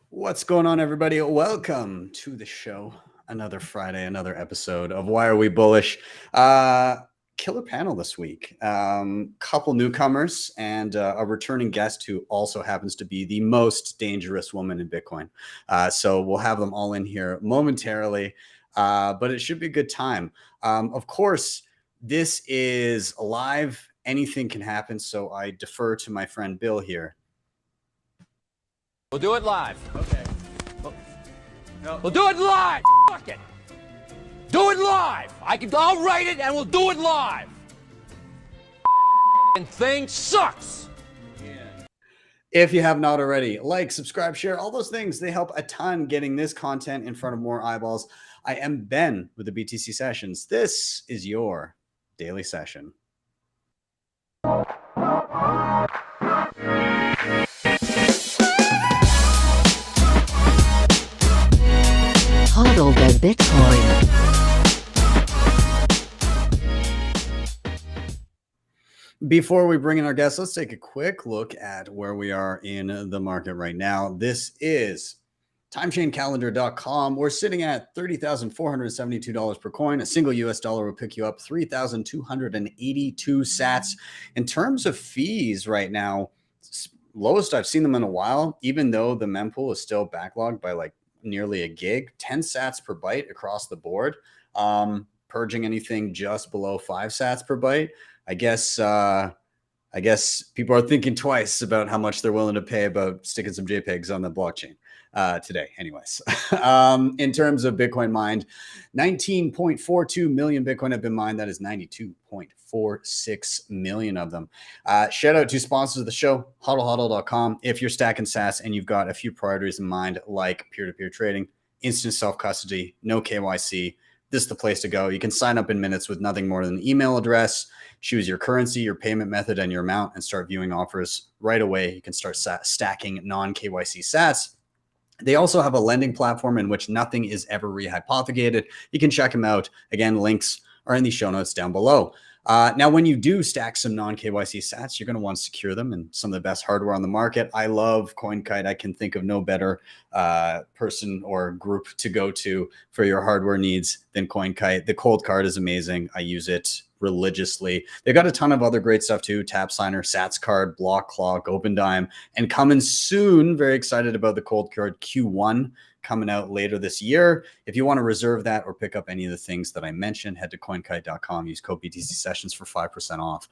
What's going on, everybody? Welcome to the show. Another Friday, another episode of Why Are We Bullish? Killer panel this week. Couple newcomers and a returning guest who also happens to be the most dangerous woman in Bitcoin. So we'll have them all in here momentarily, but it should be a good time. Of course, this is live. Anything can happen, so I defer to my friend Bill here. We'll do it live. Okay. We'll do it live. Fuck it. Do it live. I'll write it and we'll do it live. And thing sucks. If you have not already, like, subscribe, share, all those things, they help a ton getting this content in front of more eyeballs. I am Ben with the BTC Sessions. This is your daily session. HODL the Bitcoin. Before we bring in our guests, let's take a quick look at where we are in the market right now. This is timechaincalendar.com. We're sitting at $30,472 per coin. A single US dollar will pick you up 3,282 sats. In terms of fees right now, lowest I've seen them in a while, even though the mempool is still backlogged by like nearly a gig, 10 sats per byte across the board, purging anything just below 5 sats per byte. I guess people are thinking twice about how much they're willing to pay about sticking some JPEGs on the blockchain today. Anyways, in terms of Bitcoin mined, 19.42 million Bitcoin have been mined. That is 92.46 million of them. Shout out to sponsors of the show, HodlHodl.com. If you're stacking sats and you've got a few priorities in mind, like peer-to-peer trading, instant self-custody, no KYC, this is the place to go. You can sign up in minutes with nothing more than an email address, choose your currency, your payment method, and your amount, and start viewing offers right away. You can start stacking non-KYC sats. They also have a lending platform in which nothing is ever rehypothecated. You can check them out. Again, links are in the show notes down below. Now, when you do stack some non-KYC sats, you're going to want to secure them in some of the best hardware on the market. I love CoinKite. I can think of no better person or group to go to for your hardware needs than CoinKite. The cold card is amazing. I use it religiously. They've got a ton of other great stuff too. Tap Signer, Sats Card, Block Clock, OpenDime, and coming soon. Very excited about the cold card Q1 coming out later this year. If you want to reserve that or pick up any of the things that I mentioned, head to coinkite.com, use code BTC Sessions for 5% off.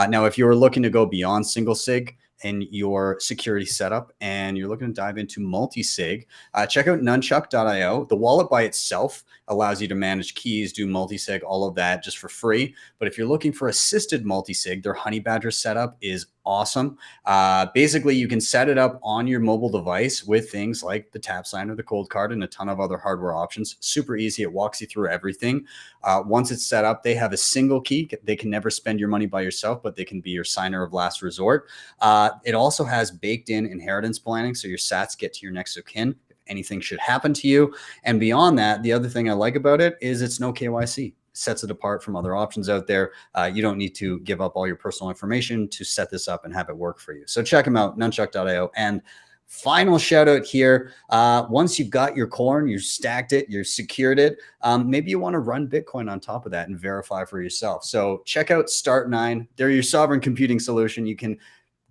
Now, if you're looking to go beyond single sig in your security setup and you're looking to dive into multi-sig, check out Nunchuk.io. The wallet by itself allows you to manage keys, do multi-sig, all of that just for free. But if you're looking for assisted multi-sig, their Honey Badger setup is awesome. Basically, you can set it up on your mobile device with things like the Tap Signer, the cold card, and a ton of other hardware options. Super easy. It walks you through everything. Once it's set up, they have a single key. They can never spend your money by yourself, but they can be your signer of last resort. It also has baked in inheritance planning, so your sats get to your next of kin if anything should happen to you. And beyond that, the other thing I like about it is it's no KYC. Sets it apart from other options out there. You don't need to give up all your personal information to set this up and have it work for you. So check them out, nunchuk.io. And final shout out here. Once you've got your corn, you stacked it, you secured it, maybe you want to run Bitcoin on top of that and verify for yourself. So check out Start9. They're your sovereign computing solution. You can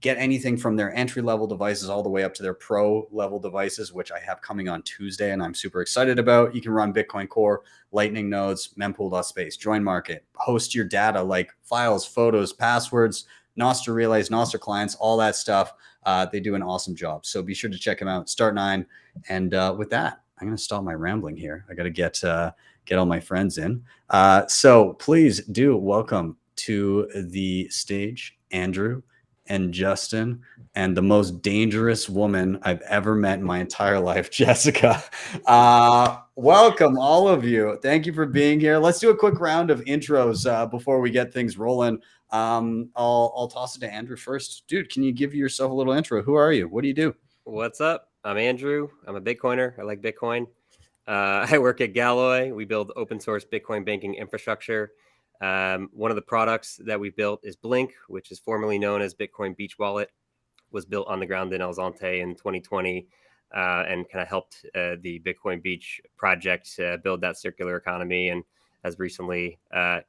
get anything from their entry-level devices all the way up to their pro-level devices, which I have coming on Tuesday, and I'm super excited about. You can run Bitcoin Core, Lightning nodes, mempool.space, join market, host your data like files, photos, passwords, Nostr relays, Nostr clients, all that stuff. They do an awesome job. So be sure to check them out, Start9. And with that, I'm going to stop my rambling here. I got to get all my friends in. So please do welcome to the stage, Andrew and Justin, and the most dangerous woman I've ever met in my entire life, Jessica. Welcome, all of you. Thank you for being here. Let's do a quick round of intros before we get things rolling. I'll toss it to Andrew first. Dude, can you give yourself a little intro? Who are you? What do you do? What's up? I'm Andrew. I'm a Bitcoiner. I like Bitcoin. I work at Galloy. We build open source Bitcoin banking infrastructure. One of the products that we built is Blink, which is formerly known as Bitcoin Beach Wallet. Was built on the ground in El Zonte in 2020. and kind of helped the Bitcoin Beach project build that circular economy. And as recently,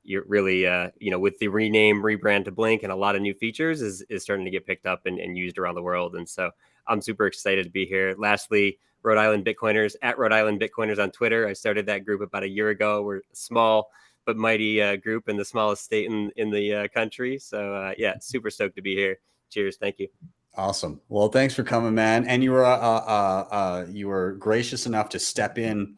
you're really, with the rebrand to Blink and a lot of new features is starting to get picked up and used around the world. And so I'm super excited to be here. Lastly, Rhode Island Bitcoiners, at Rhode Island Bitcoiners on Twitter. I started that group about a year ago. We're a small but mighty group in the smallest state in the country. So yeah, super stoked to be here. Cheers. Thank you. Awesome. Well, thanks for coming, man. And you were gracious enough to step in.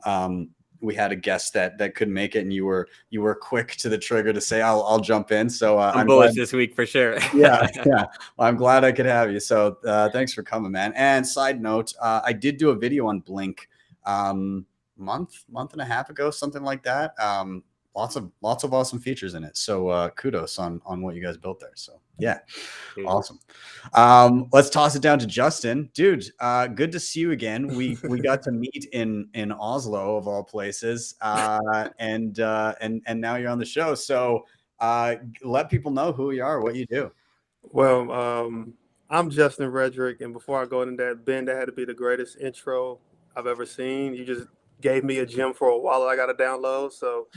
We had a guest that couldn't make it, and you were quick to the trigger to say, "I'll jump in." So I'm bullish this week for sure. yeah. Well, I'm glad I could have you. So thanks for coming, man. And side note, I did do a video on Blink month and a half ago, something like that. Lots of awesome features in it. So kudos on what you guys built there. So yeah, awesome. Let's toss it down to Justin. Dude, good to see you again. We got to meet in Oslo of all places. And now you're on the show. So let people know who you are, what you do. Well, I'm Justin Rhedrick, and before I go into that, Ben, that had to be the greatest intro I've ever seen. You just gave me a gem for a wallet I got to download, so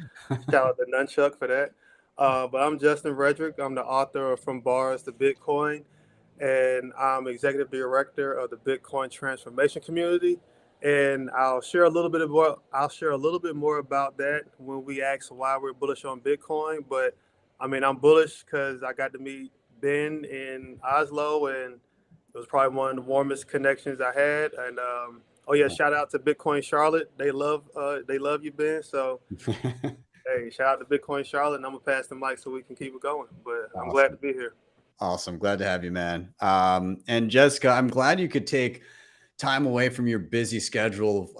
shout out to Nunchuk for that. But I'm Justin Rhedrick. I'm the author of From Bars to Bitcoin, and I'm executive director of the Bitcoin transformation community. And I'll share a little bit more about that when we ask why we're bullish on Bitcoin. But I mean, I'm bullish because I got to meet Ben in Oslo, and it was probably one of the warmest connections I had. And oh yeah, shout out to Bitcoin Charlotte. They love you, Ben. So hey, shout out to Bitcoin Charlotte, and I'm gonna pass the mic so we can keep it going. But I'm glad to be here. Awesome, glad to have you, man. And Jessica, I'm glad you could take time away from your busy schedule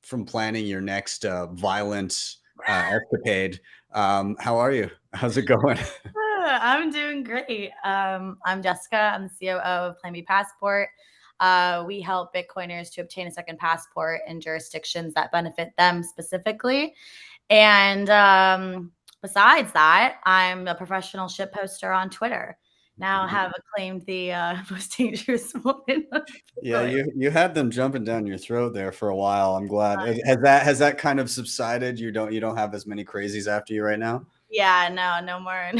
from planning your next violent escapade. How are you? How's it going? I'm doing great. I'm Jessica. I'm the COO of Plan B Passport. We help Bitcoiners to obtain a second passport in jurisdictions that benefit them specifically. And besides that, I'm a professional ship poster on Twitter. Now I have acclaimed the most dangerous woman. Yeah, you had them jumping down your throat there for a while. I'm glad. Has that kind of subsided? You don't have as many crazies after you right now? Yeah, no more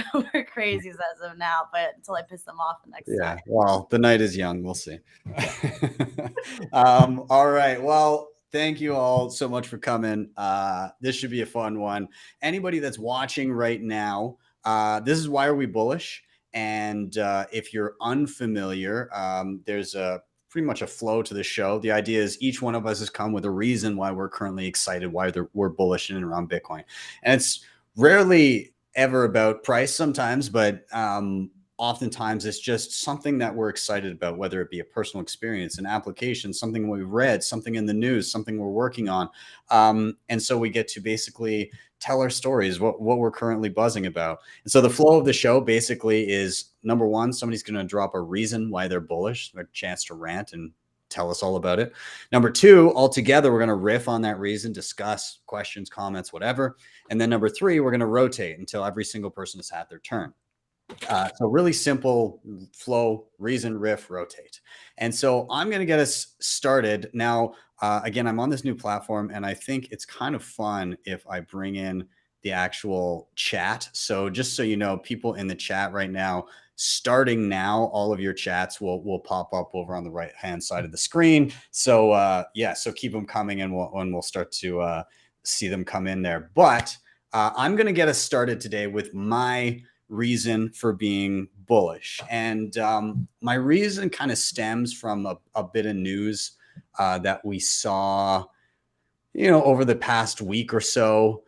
crazies as of now, but until I piss them off the next time. Well, the night is young. We'll see. All right. Well, thank you all so much for coming. This should be a fun one. Anybody that's watching right now, this is Why Are We Bullish? And if you're unfamiliar, there's pretty much a flow to the show. The idea is each one of us has come with a reason why we're currently excited, why we're bullish in and around Bitcoin. And it's rarely ever about price sometimes, but oftentimes it's just something that we're excited about, whether it be a personal experience, an application, something we've read, something in the news, something we're working on. And so we get to basically tell our stories, what we're currently buzzing about. And so the flow of the show basically is, number one, somebody's going to drop a reason why they're bullish, a chance to rant and tell us all about it. Number two, all together, we're going to riff on that reason, discuss questions, comments, whatever. And then number three, we're going to rotate until every single person has had their turn. So really simple flow, reason, riff, rotate. And so I'm going to get us started now. Again, I'm on this new platform, and I think it's kind of fun if I bring in the actual chat. So just so you know, people in the chat right now, starting now, all of your chats will pop up over on the right hand side of the screen. So so keep them coming, and we'll start to see them come in there. But I'm going to get us started today with my reason for being bullish. And my reason kind of stems from a bit of news that we saw, over the past week or so.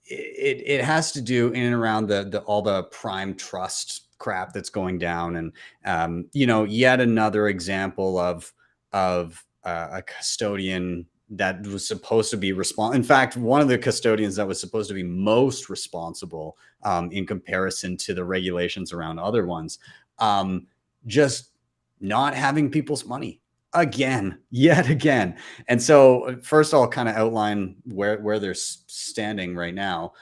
It has to do in and around all the prime trust crap that's going down. And, yet another example of a custodian that was supposed to be responsible. In fact, one of the custodians that was supposed to be most responsible in comparison to the regulations around other ones, just not having people's money yet again. And so first I'll kind of outline where they're standing right now.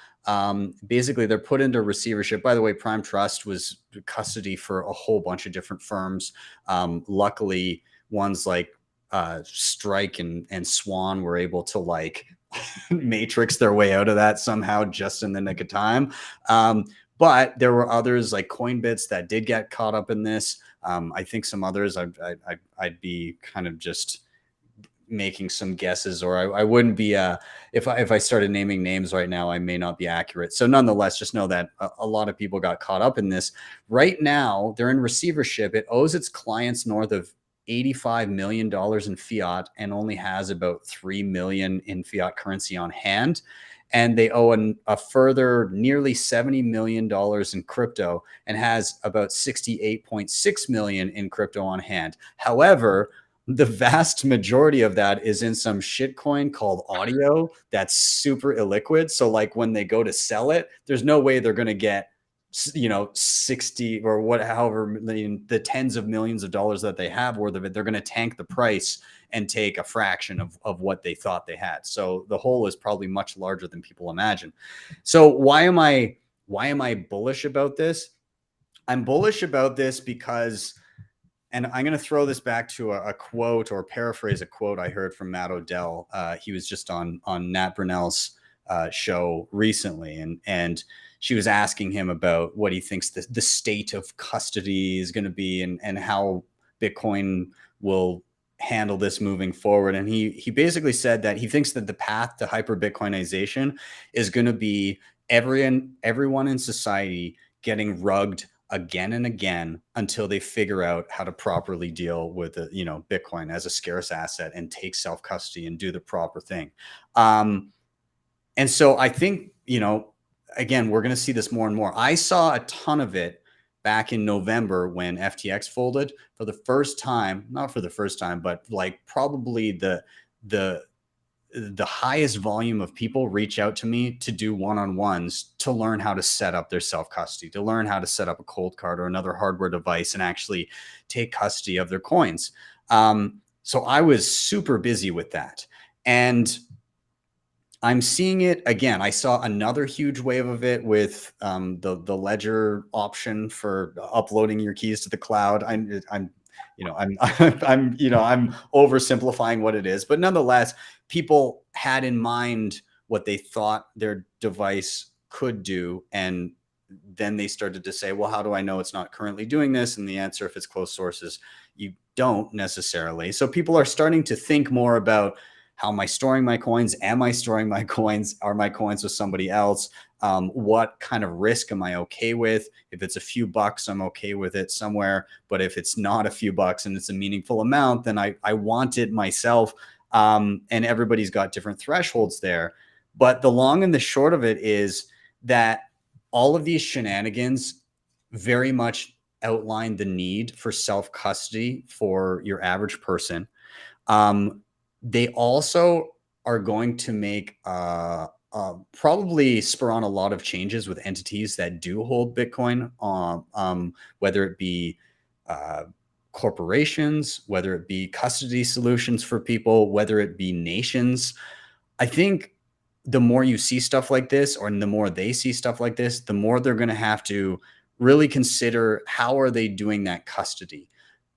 Basically, they're put into receivership. By the way, Prime Trust was custody for a whole bunch of different firms. Luckily, ones like Strike and Swan were able to like matrix their way out of that somehow just in the nick of time. But there were others like Coinbits that did get caught up in this. I think some others I'd be kind of just making some guesses, or I wouldn't be if I started naming names right now, I may not be accurate. So nonetheless, just know that a lot of people got caught up in this. Right now, they're in receivership. It owes its clients north of $85 million in fiat and only has about 3 million in fiat currency on hand. And they owe a further nearly $70 million in crypto and has about 68.6 million in crypto on hand. However, the vast majority of that is in some shitcoin called Audio that's super illiquid. So like when they go to sell it, there's no way they're going to get, 60 or however the tens of millions of dollars that they have worth of it. They're going to tank the price and take a fraction of what they thought they had. So the hole is probably much larger than people imagine. So why am I bullish about this? I'm bullish about this because, and I'm going to throw this back to a quote or paraphrase a quote I heard from Matt Odell. He was just on Nat Brunell's show recently, and she was asking him about what he thinks the state of custody is going to be and how Bitcoin will handle this moving forward. And he basically said that he thinks that the path to hyper Bitcoinization is going to be everyone in society getting rugged again and again until they figure out how to properly deal with Bitcoin as a scarce asset and take self-custody and do the proper thing. And so I think, again, we're going to see this more and more. I saw a ton of it back in November when FTX folded for the first time, not for the first time, but like probably the highest volume of people reach out to me to do one-on-ones to learn how to set up their self-custody, to learn how to set up a cold card or another hardware device and actually take custody of their coins. So I was super busy with that. And I'm seeing it again. I saw another huge wave of it with the Ledger option for uploading your keys to the cloud. I'm oversimplifying what it is, but nonetheless, people had in mind what they thought their device could do, and then they started to say, well, how do I know it's not currently doing this? And the answer, if it's closed sources, you don't necessarily. So people are starting to think more about, how am I storing my coins? Am I storing my coins? Are my coins with somebody else? What kind of risk am I okay with? If it's a few bucks, I'm okay with it somewhere. But if it's not a few bucks and it's a meaningful amount, then I want it myself. And everybody's got different thresholds there. But the long and the short of it is that all of these shenanigans very much outline the need for self-custody for your average person. They also are going to make probably spur on a lot of changes with entities that do hold Bitcoin, whether it be corporations, whether it be custody solutions for people, whether it be nations. I think the more you see stuff like this, or the more they see stuff like this, the more they're going to have to really consider how are they doing that custody.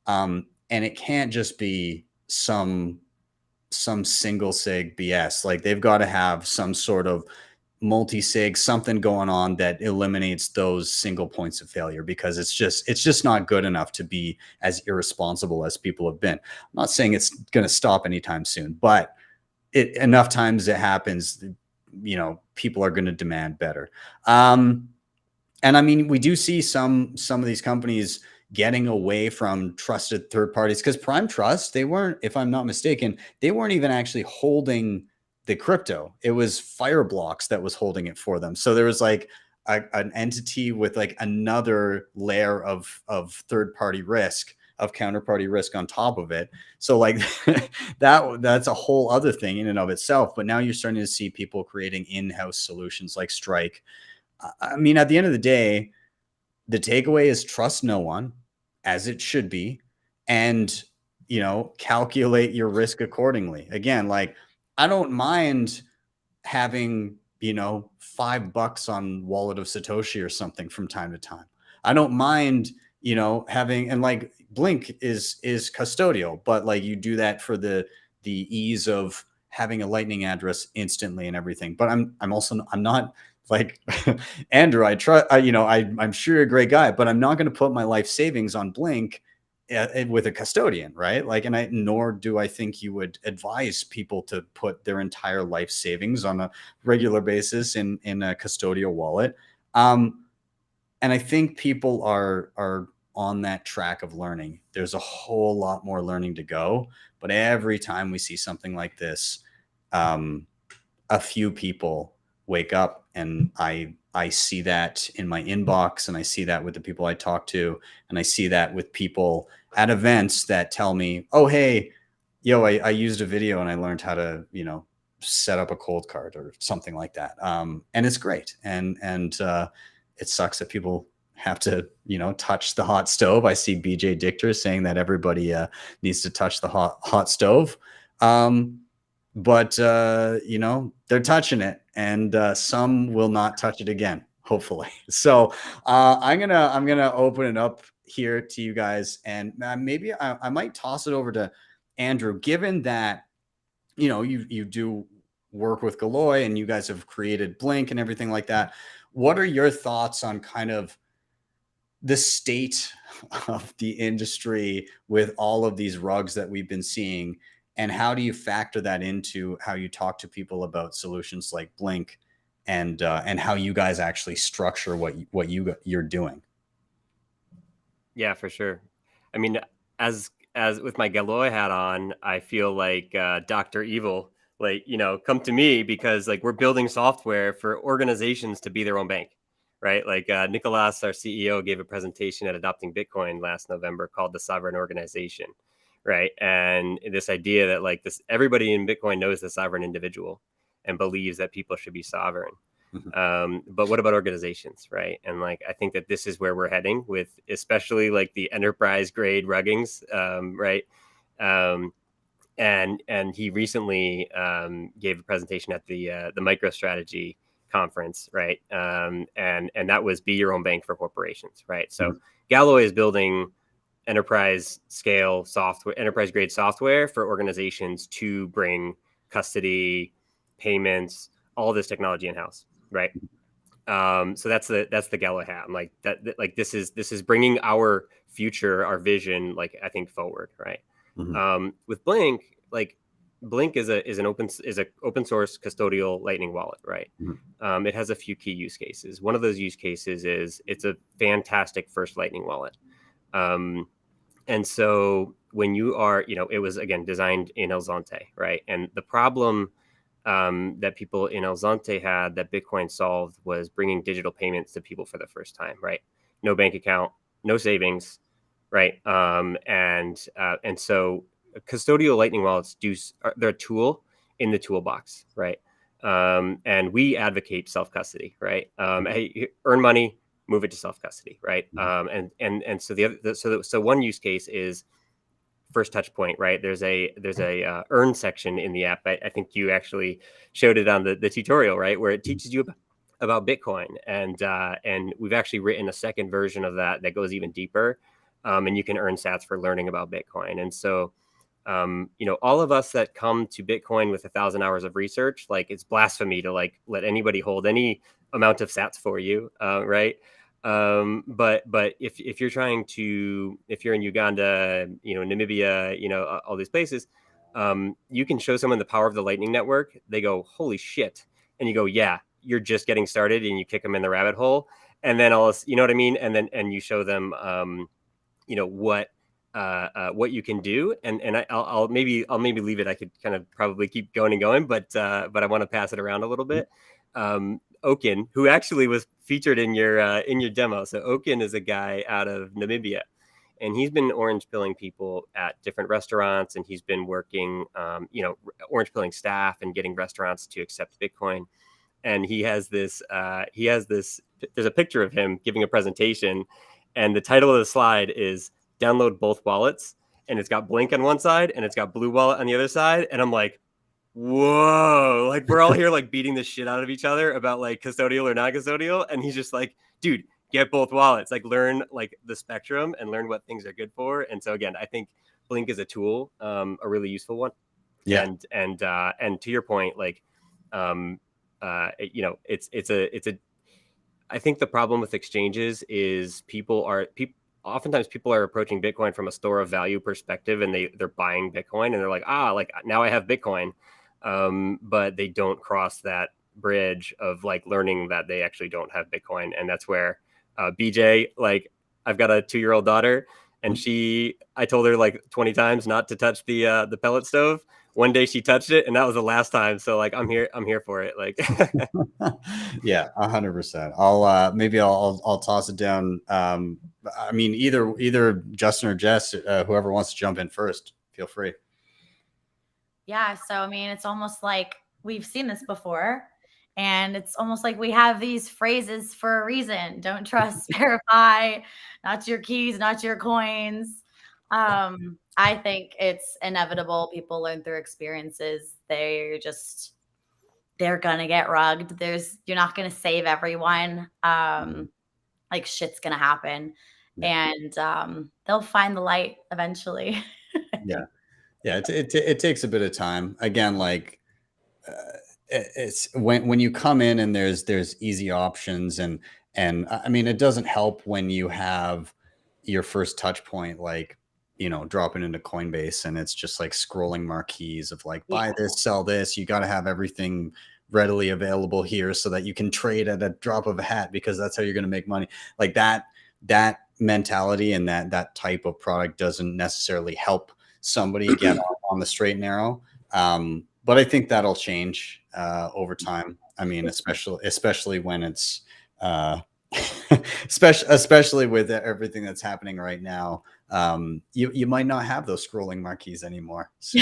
And it can't just be some single sig BS. Like they've got to have some sort of multi-sig, something going on that eliminates those single points of failure, because it's just not good enough to be as irresponsible as people have been. I'm not saying it's going to stop anytime soon, but enough times it happens, people are going to demand better. And I mean, we do see some of these companies getting away from trusted third parties, because Prime Trust, they weren't, if I'm not mistaken, they weren't even actually holding the crypto. It was Fireblocks that was holding it for them. So there was like an entity with like another layer of third party risk, of counterparty risk on top of it. So like that's a whole other thing in and of itself. But now you're starting to see people creating in-house solutions like Strike. I mean, at the end of the day, the takeaway is trust no one, as it should be, and calculate your risk accordingly. Again, like I don't mind having $5 on Wallet of Satoshi or something from time to time. I don't mind you know, having, and like Blink is custodial, but like you do that for the ease of having a Lightning address instantly and everything. But I'm not like Andrew. I try, you know, I'm sure you're a great guy, but I'm not going to put my life savings on Blink with a custodian, right? Like, and nor do I think you would advise people to put their entire life savings on a regular basis in a custodial wallet. And I think people are on that track of learning. There's a whole lot more learning to go, but every time we see something like this, a few people wake up, and I see that in my inbox, and I see that with the people I talk to, and I see that with people at events that tell me, oh, hey, yo, I used a video and I learned how to, you know, set up a cold card or something like that. And it's great. And it sucks that people have to, you know, touch the hot stove. I see BJ Dictor saying that everybody needs to touch the hot stove. But you know, they're touching it, and some will not touch it again, hopefully. So I'm gonna open it up here to you guys, and maybe I might toss it over to Andrew, given that, you know, you do work with Galoy and you guys have created Blink and everything like that. What are your thoughts on kind of the state of the industry with all of these rugs that we've been seeing? And how do you factor that into how you talk to people about solutions like Blink, and how you guys actually structure what you're doing? Yeah, for sure. I mean, as with my Galoy hat on, I feel like Dr. Evil, like, you know, come to me, because like we're building software for organizations to be their own bank, right? Like Nicolas, our CEO, gave a presentation at Adopting Bitcoin last November called The Sovereign Organization, right? And this idea that like this, everybody in Bitcoin knows the sovereign individual and believes that people should be sovereign. But what about organizations, right? And like, I think that this is where we're heading with, especially like the enterprise grade ruggings, right? And he recently gave a presentation at the MicroStrategy conference, right? And that was be your own bank for corporations, right? So Galoy is building enterprise scale software, enterprise grade software for organizations to bring custody, payments, all this technology in house, right? So that's the Galoy hat. I'm like that like this is bringing our future, our vision, like I think forward, right? With Blink, like Blink is an open source custodial Lightning wallet, right? It has a few key use cases. One of those use cases is it's a fantastic first Lightning wallet. And so when you are, you know, it was again designed in El Zonte, right? And the problem that people in El Zonte had that Bitcoin solved was bringing digital payments to people for the first time, right? No bank account, no savings, right? And so custodial Lightning wallets they're a tool in the toolbox, right? And we advocate self-custody, right? Hey, earn money, move it to self-custody, right? And so one use case is first touch point, right? There's a earn section in the app. I think you actually showed it on the tutorial, right? Where it teaches you about Bitcoin. And we've actually written a second version of that goes even deeper. And you can earn sats for learning about Bitcoin. And so, you know, all of us that come to Bitcoin with 1,000 hours of research, like it's blasphemy to like let anybody hold any amount of sats for you, right? But if you're trying to, if you're in Uganda, you know, Namibia, you know, all these places, you can show someone the power of the Lightning Network. They go, holy shit. And you go, yeah, you're just getting started, and you kick them in the rabbit hole. And then you know what I mean? And you show them, you know, what you can do. And I'll maybe leave it. I could kind of probably keep going and going, but I want to pass it around a little bit. Okin, who actually was featured in your demo. So Okin is a guy out of Namibia, and he's been orange pilling people at different restaurants, and he's been working, you know, orange pilling staff and getting restaurants to accept Bitcoin. And he has this. There's a picture of him giving a presentation, and the title of the slide is "Download both wallets," and it's got Blink on one side and it's got Blue Wallet on the other side, and I'm like, whoa, like we're all here like beating the shit out of each other about like custodial or non-custodial, and he's just like, dude, get both wallets, like learn like the spectrum and learn what things are good for. And so again, I think Blink is a tool, a really useful one. Yeah. And to your point, like, you know, it's a, I think the problem with exchanges is oftentimes people are approaching Bitcoin from a store of value perspective, and they're buying Bitcoin and they're like, like now I have Bitcoin. But they don't cross that bridge of like learning that they actually don't have Bitcoin. And that's where BJ, like, I've got a 2-year-old daughter, and I told her like 20 times not to touch the pellet stove. One day she touched it, and that was the last time. So like, I'm here for it. Like, yeah, 100%. Maybe I'll toss it down. I mean, either Justin or Jess, whoever wants to jump in first, feel free. Yeah. So, I mean, it's almost like we've seen this before, and it's almost like we have these phrases for a reason. Don't trust, verify, not your keys, not your coins. I think it's inevitable. People learn through experiences. They're going to get rugged. You're not going to save everyone. Like, shit's going to happen, and they'll find the light eventually. Yeah. It takes a bit of time. Again, like, it's when you come in and there's easy options, and I mean, it doesn't help when you have your first touch point, like, you know, dropping into Coinbase and it's just like scrolling marquees of like, buy this, sell this. You got to have everything readily available here so that you can trade at a drop of a hat, because that's how you're going to make money. Like that mentality and that type of product doesn't necessarily help somebody get on the straight and narrow. But I think that'll change over time. I mean, especially when it's especially with everything that's happening right now. You might not have those scrolling marquees anymore. So.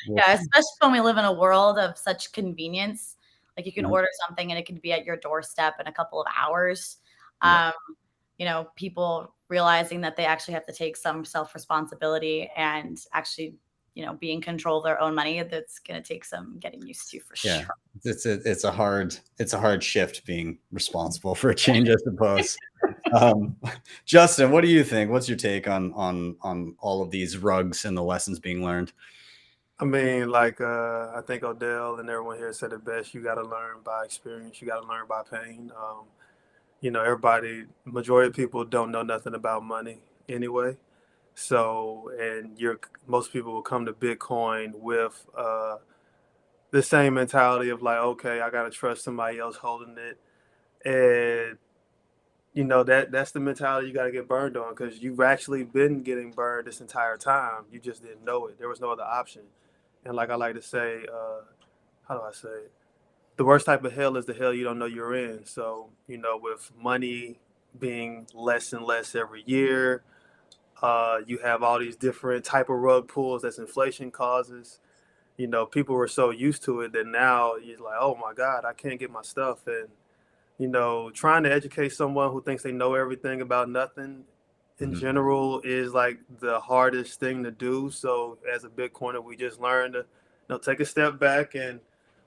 Yeah, especially when we live in a world of such convenience. Like, you can order something and it can be at your doorstep in a couple of hours. You know, people realizing that they actually have to take some self-responsibility and actually, you know, be in control of their own money. That's going to take some getting used to, for sure. It's a hard shift, being responsible for a change, I suppose. Justin, what do you think? What's your take on all of these rugs and the lessons being learned? I mean, like, I think Odell and everyone here said it best. You got to learn by experience. You got to learn by pain. You know, majority of people don't know nothing about money anyway. So, and most people will come to Bitcoin with the same mentality of like, okay, I got to trust somebody else holding it. And, you know, that's the mentality you got to get burned on, because you've actually been getting burned this entire time. You just didn't know it. There was no other option. And like I like to say, how do I say it? The worst type of hell is the hell you don't know you're in. So, you know, with money being less and less every year, you have all these different type of rug pulls that's inflation causes. You know, people were so used to it that now you're like, oh my God, I can't get my stuff. And, you know, trying to educate someone who thinks they know everything about nothing in general is like the hardest thing to do. So as a Bitcoiner, we just learned to, you know, take a step back, and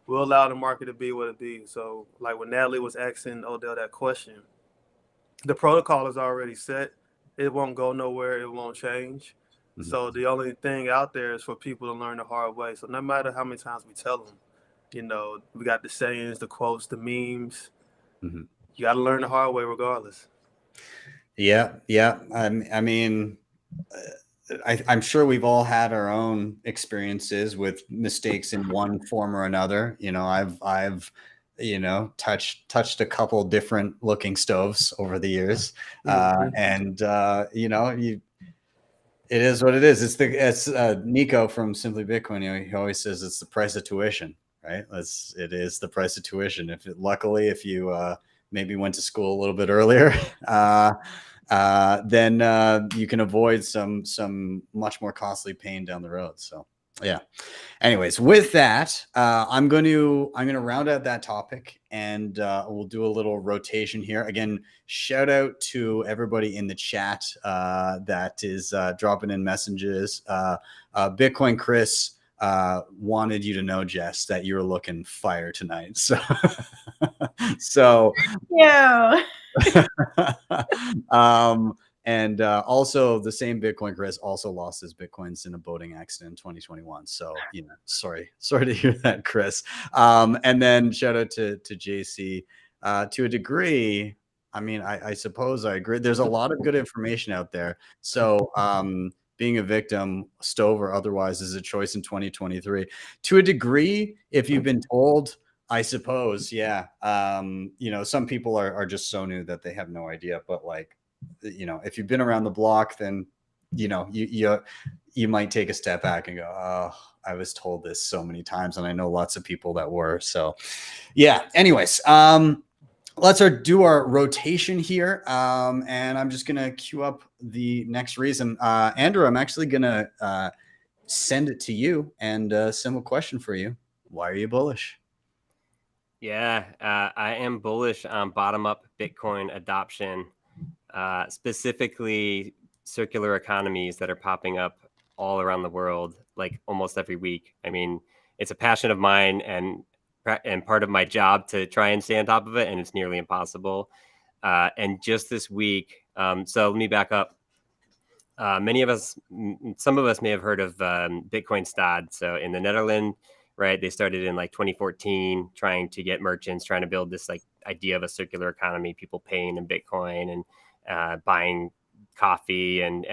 we'll allow the market to be what it be. So like when Natalie was asking Odell that question, the protocol is already set. It won't go nowhere. It won't change. So the only thing out there is for people to learn the hard way. So no matter how many times we tell them, you know, we got the sayings, the quotes, the memes. You got to learn the hard way regardless. Yeah. I mean, I'm sure we've all had our own experiences with mistakes in one form or another. You know, I've you know, touched a couple different looking stoves over the years, and you know, it is what it is. It's Nico from Simply Bitcoin. You know, he always says it's the price of tuition, right? It is the price of tuition. Luckily, if you maybe went to school a little bit earlier, then you can avoid some much more costly pain down the road. So yeah. Anyways, with that, I'm going to round out that topic, and we'll do a little rotation here. Again, shout out to everybody in the chat that is dropping in messages. Bitcoin Chris, wanted you to know, Jess, that you were looking fire tonight. So Yeah. and also the same Bitcoin Chris also lost his Bitcoins in a boating accident in 2021. So, sorry to hear that, Chris. And then shout out to JC. To a degree, I mean, I suppose I agree. There's a lot of good information out there. So being a victim, stove or otherwise, is a choice in 2023. To a degree, if you've been told, I suppose, yeah. Some people are just so new that they have no idea. But if you've been around the block, then you might take a step back and go, oh, I was told this so many times, and I know lots of people that were. So yeah, anyways, let's do our rotation here, and I'm just gonna queue up the next reason. Andrew, I'm actually gonna send it to you, and a simple question for you: why are you bullish? Yeah, I am bullish on bottom-up Bitcoin adoption, specifically circular economies that are popping up all around the world, like almost every week. I mean, it's a passion of mine and part of my job to try and stay on top of it, and it's nearly impossible. And just this week, so let me back up. Some of us may have heard of Bitcoin STAD. So in the Netherlands, right, they started in like 2014, trying to get merchants, trying to build this like idea of a circular economy, people paying in Bitcoin and buying coffee and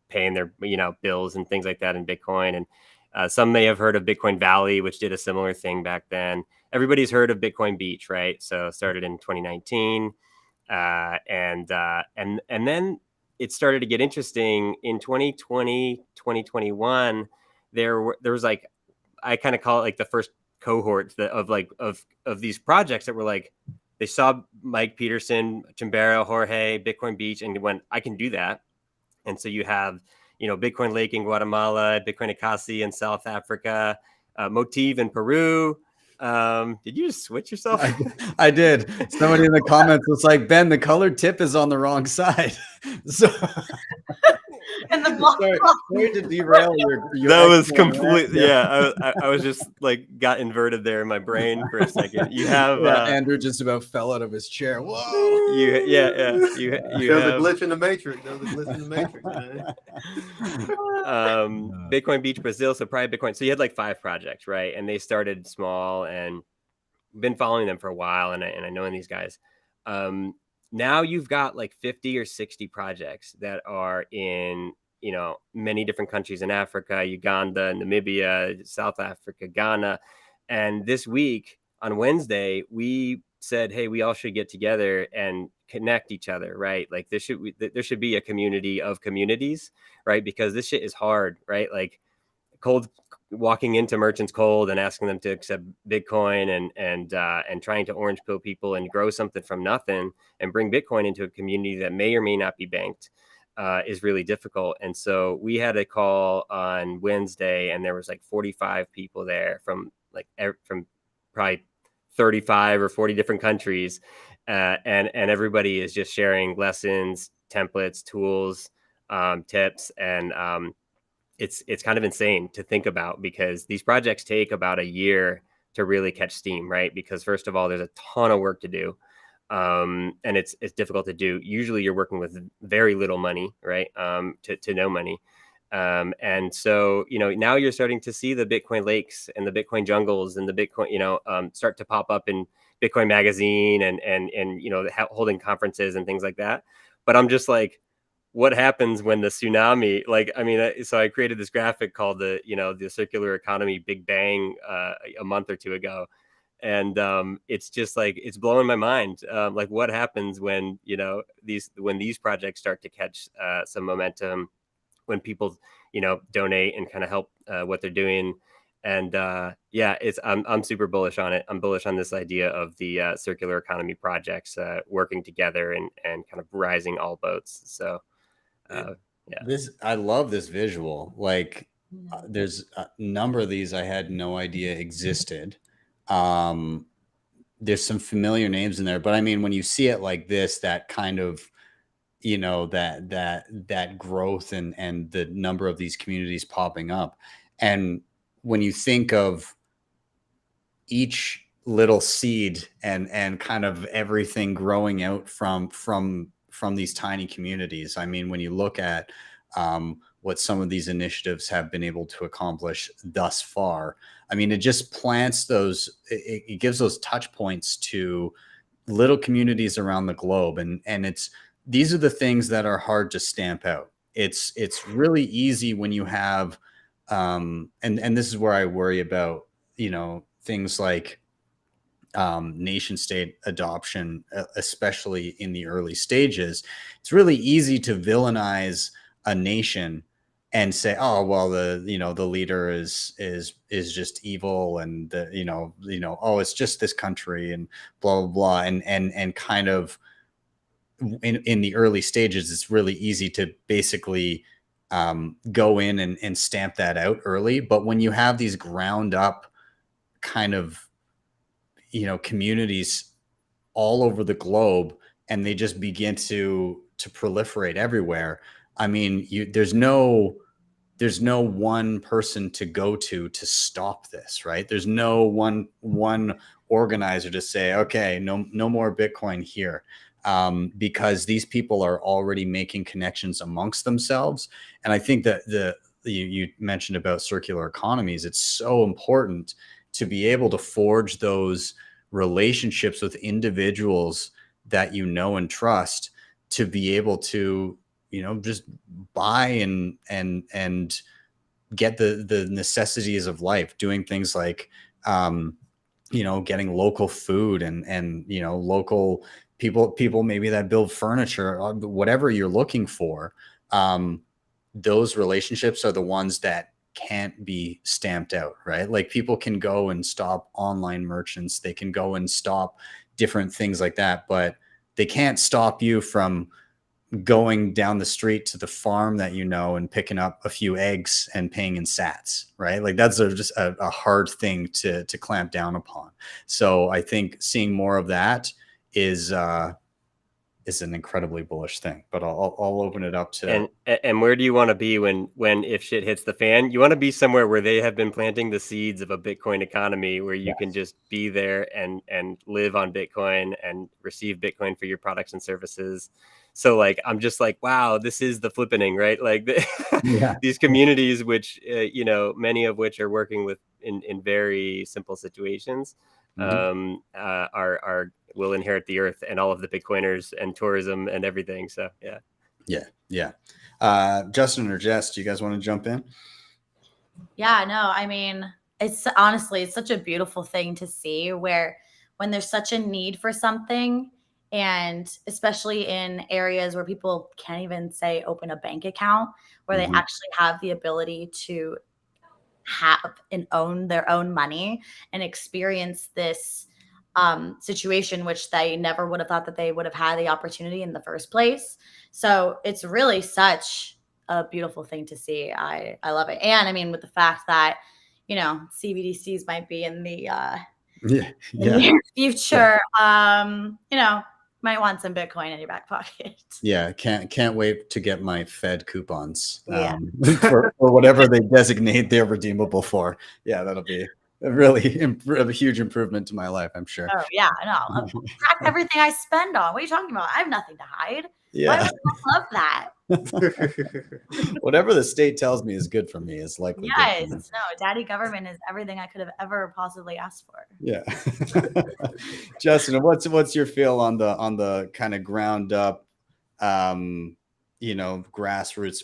paying their bills and things like that in Bitcoin. And some may have heard of Bitcoin Valley, which did a similar thing back then. Everybody's heard of Bitcoin Beach, right? So started in 2019, and then it started to get interesting in 2020, 2021. There was like, I kind of call it like the first cohort of these projects that were like, they saw Mike Peterson, Chimbera, Jorge, Bitcoin Beach, and went, I can do that. And so you have, Bitcoin Lake in Guatemala, Bitcoin Akasi in South Africa, Motiv in Peru. Did you just switch yourself? I did. Somebody in the comments was like, Ben, the colored tip is on the wrong side. So And the block. sorry to derail your that was completely, yeah. I was just like got inverted there in my brain for a second. You have Andrew just about fell out of his chair. Whoa! You There's a glitch in the matrix. Man. Bitcoin Beach, Brazil, so probably Bitcoin. So you had like 5 projects, right? And they started small, and been following them for a while, and I know these guys. Now you've got like 50 or 60 projects that are in, many different countries in Africa, Uganda, Namibia, South Africa, Ghana. And this week on Wednesday, we said, hey, we all should get together and connect each other, right? Like there should be a community of communities, right? Because this shit is hard, right? Like walking into merchants cold and asking them to accept Bitcoin and trying to orange pill people and grow something from nothing and bring Bitcoin into a community that may or may not be banked is really difficult. And so we had a call on Wednesday, and there was like 45 people there from probably 35 or 40 different countries. And everybody is just sharing lessons, templates, tools, tips. And it's kind of insane to think about, because these projects take about a year to really catch steam, right? Because first of all, there's a ton of work to do. And it's difficult to do. Usually you're working with very little money, right? To no money. And so, now you're starting to see the Bitcoin lakes and the Bitcoin jungles and the Bitcoin, start to pop up in Bitcoin magazine and holding conferences and things like that. But I'm just like, what happens when the tsunami, so I created this graphic called the circular economy Big Bang a month or two ago. And it's just like, it's blowing my mind. Like what happens when, these projects start to catch some momentum, when people, donate and kind of help what they're doing. And I'm super bullish on it. I'm bullish on this idea of the circular economy projects working together and kind of rising all boats. So I love this visual. Like there's a number of these I had no idea existed. There's some familiar names in there, but I mean, when you see it like this, that kind of, that growth and the number of these communities popping up, and when you think of each little seed and kind of everything growing out from these tiny communities. I mean, when you look at what some of these initiatives have been able to accomplish thus far, I mean, it just plants those, it gives those touch points to little communities around the globe. And these are the things that are hard to stamp out. It's really easy when you have, and this is where I worry about, things like nation state adoption, especially in the early stages. It's really easy to villainize a nation and say, oh, well, the leader is just evil, and oh, it's just this country, and blah blah blah, and kind of in the early stages, it's really easy to basically go in and stamp that out early. But when you have these ground up kind of communities all over the globe, and they just begin to proliferate everywhere, I mean, there's no one person to go to stop this, right? There's no one organizer to say, okay, no more Bitcoin here, because these people are already making connections amongst themselves. And I think that you mentioned about circular economies. It's so important to be able to forge those relationships with individuals that you know and trust, to be able to just buy and get the necessities of life, doing things like getting local food and local people maybe that build furniture, whatever you're looking for. Those relationships are the ones that can't be stamped out, right? Like, people can go and stop online merchants, they can go and stop different things like that, but they can't stop you from going down the street to the farm that and picking up a few eggs and paying in sats, right? Like, that's just a hard thing to clamp down upon. So I think seeing more of that is an incredibly bullish thing. But I'll open it up to and where do you want to be when if shit hits the fan? You want to be somewhere where they have been planting the seeds of a Bitcoin economy, where you can just be there and live on Bitcoin and receive Bitcoin for your products and services. So like, I'm just like, wow, this is the flippening, right? Like these communities, which many of which are working with in very simple situations, will inherit the earth and all of the Bitcoiners and tourism and everything. So yeah. Justin or Jess, do you guys want to jump in? Yeah, no, I mean, it's honestly, it's such a beautiful thing to see, where when there's such a need for something, and especially in areas where people can't even say open a bank account, where they actually have the ability to have and own their own money and experience this situation, which they never would have thought that they would have had the opportunity in the first place. So it's really such a beautiful thing to see. I love it. And I mean, with the fact that, CBDCs might be in the near future, might want some Bitcoin in your back pocket. Yeah, can't wait to get my Fed coupons for whatever they designate they're redeemable for. Yeah, that'll be a huge improvement to my life, I'm sure. Oh yeah, no, track everything I spend on. What are you talking about? I have nothing to hide. Yeah, why would I love that? Whatever the state tells me is good for me is likely. Yes, no, daddy government is everything I could have ever possibly asked for. Yeah. Justin, what's your feel on the kind of ground up, grassroots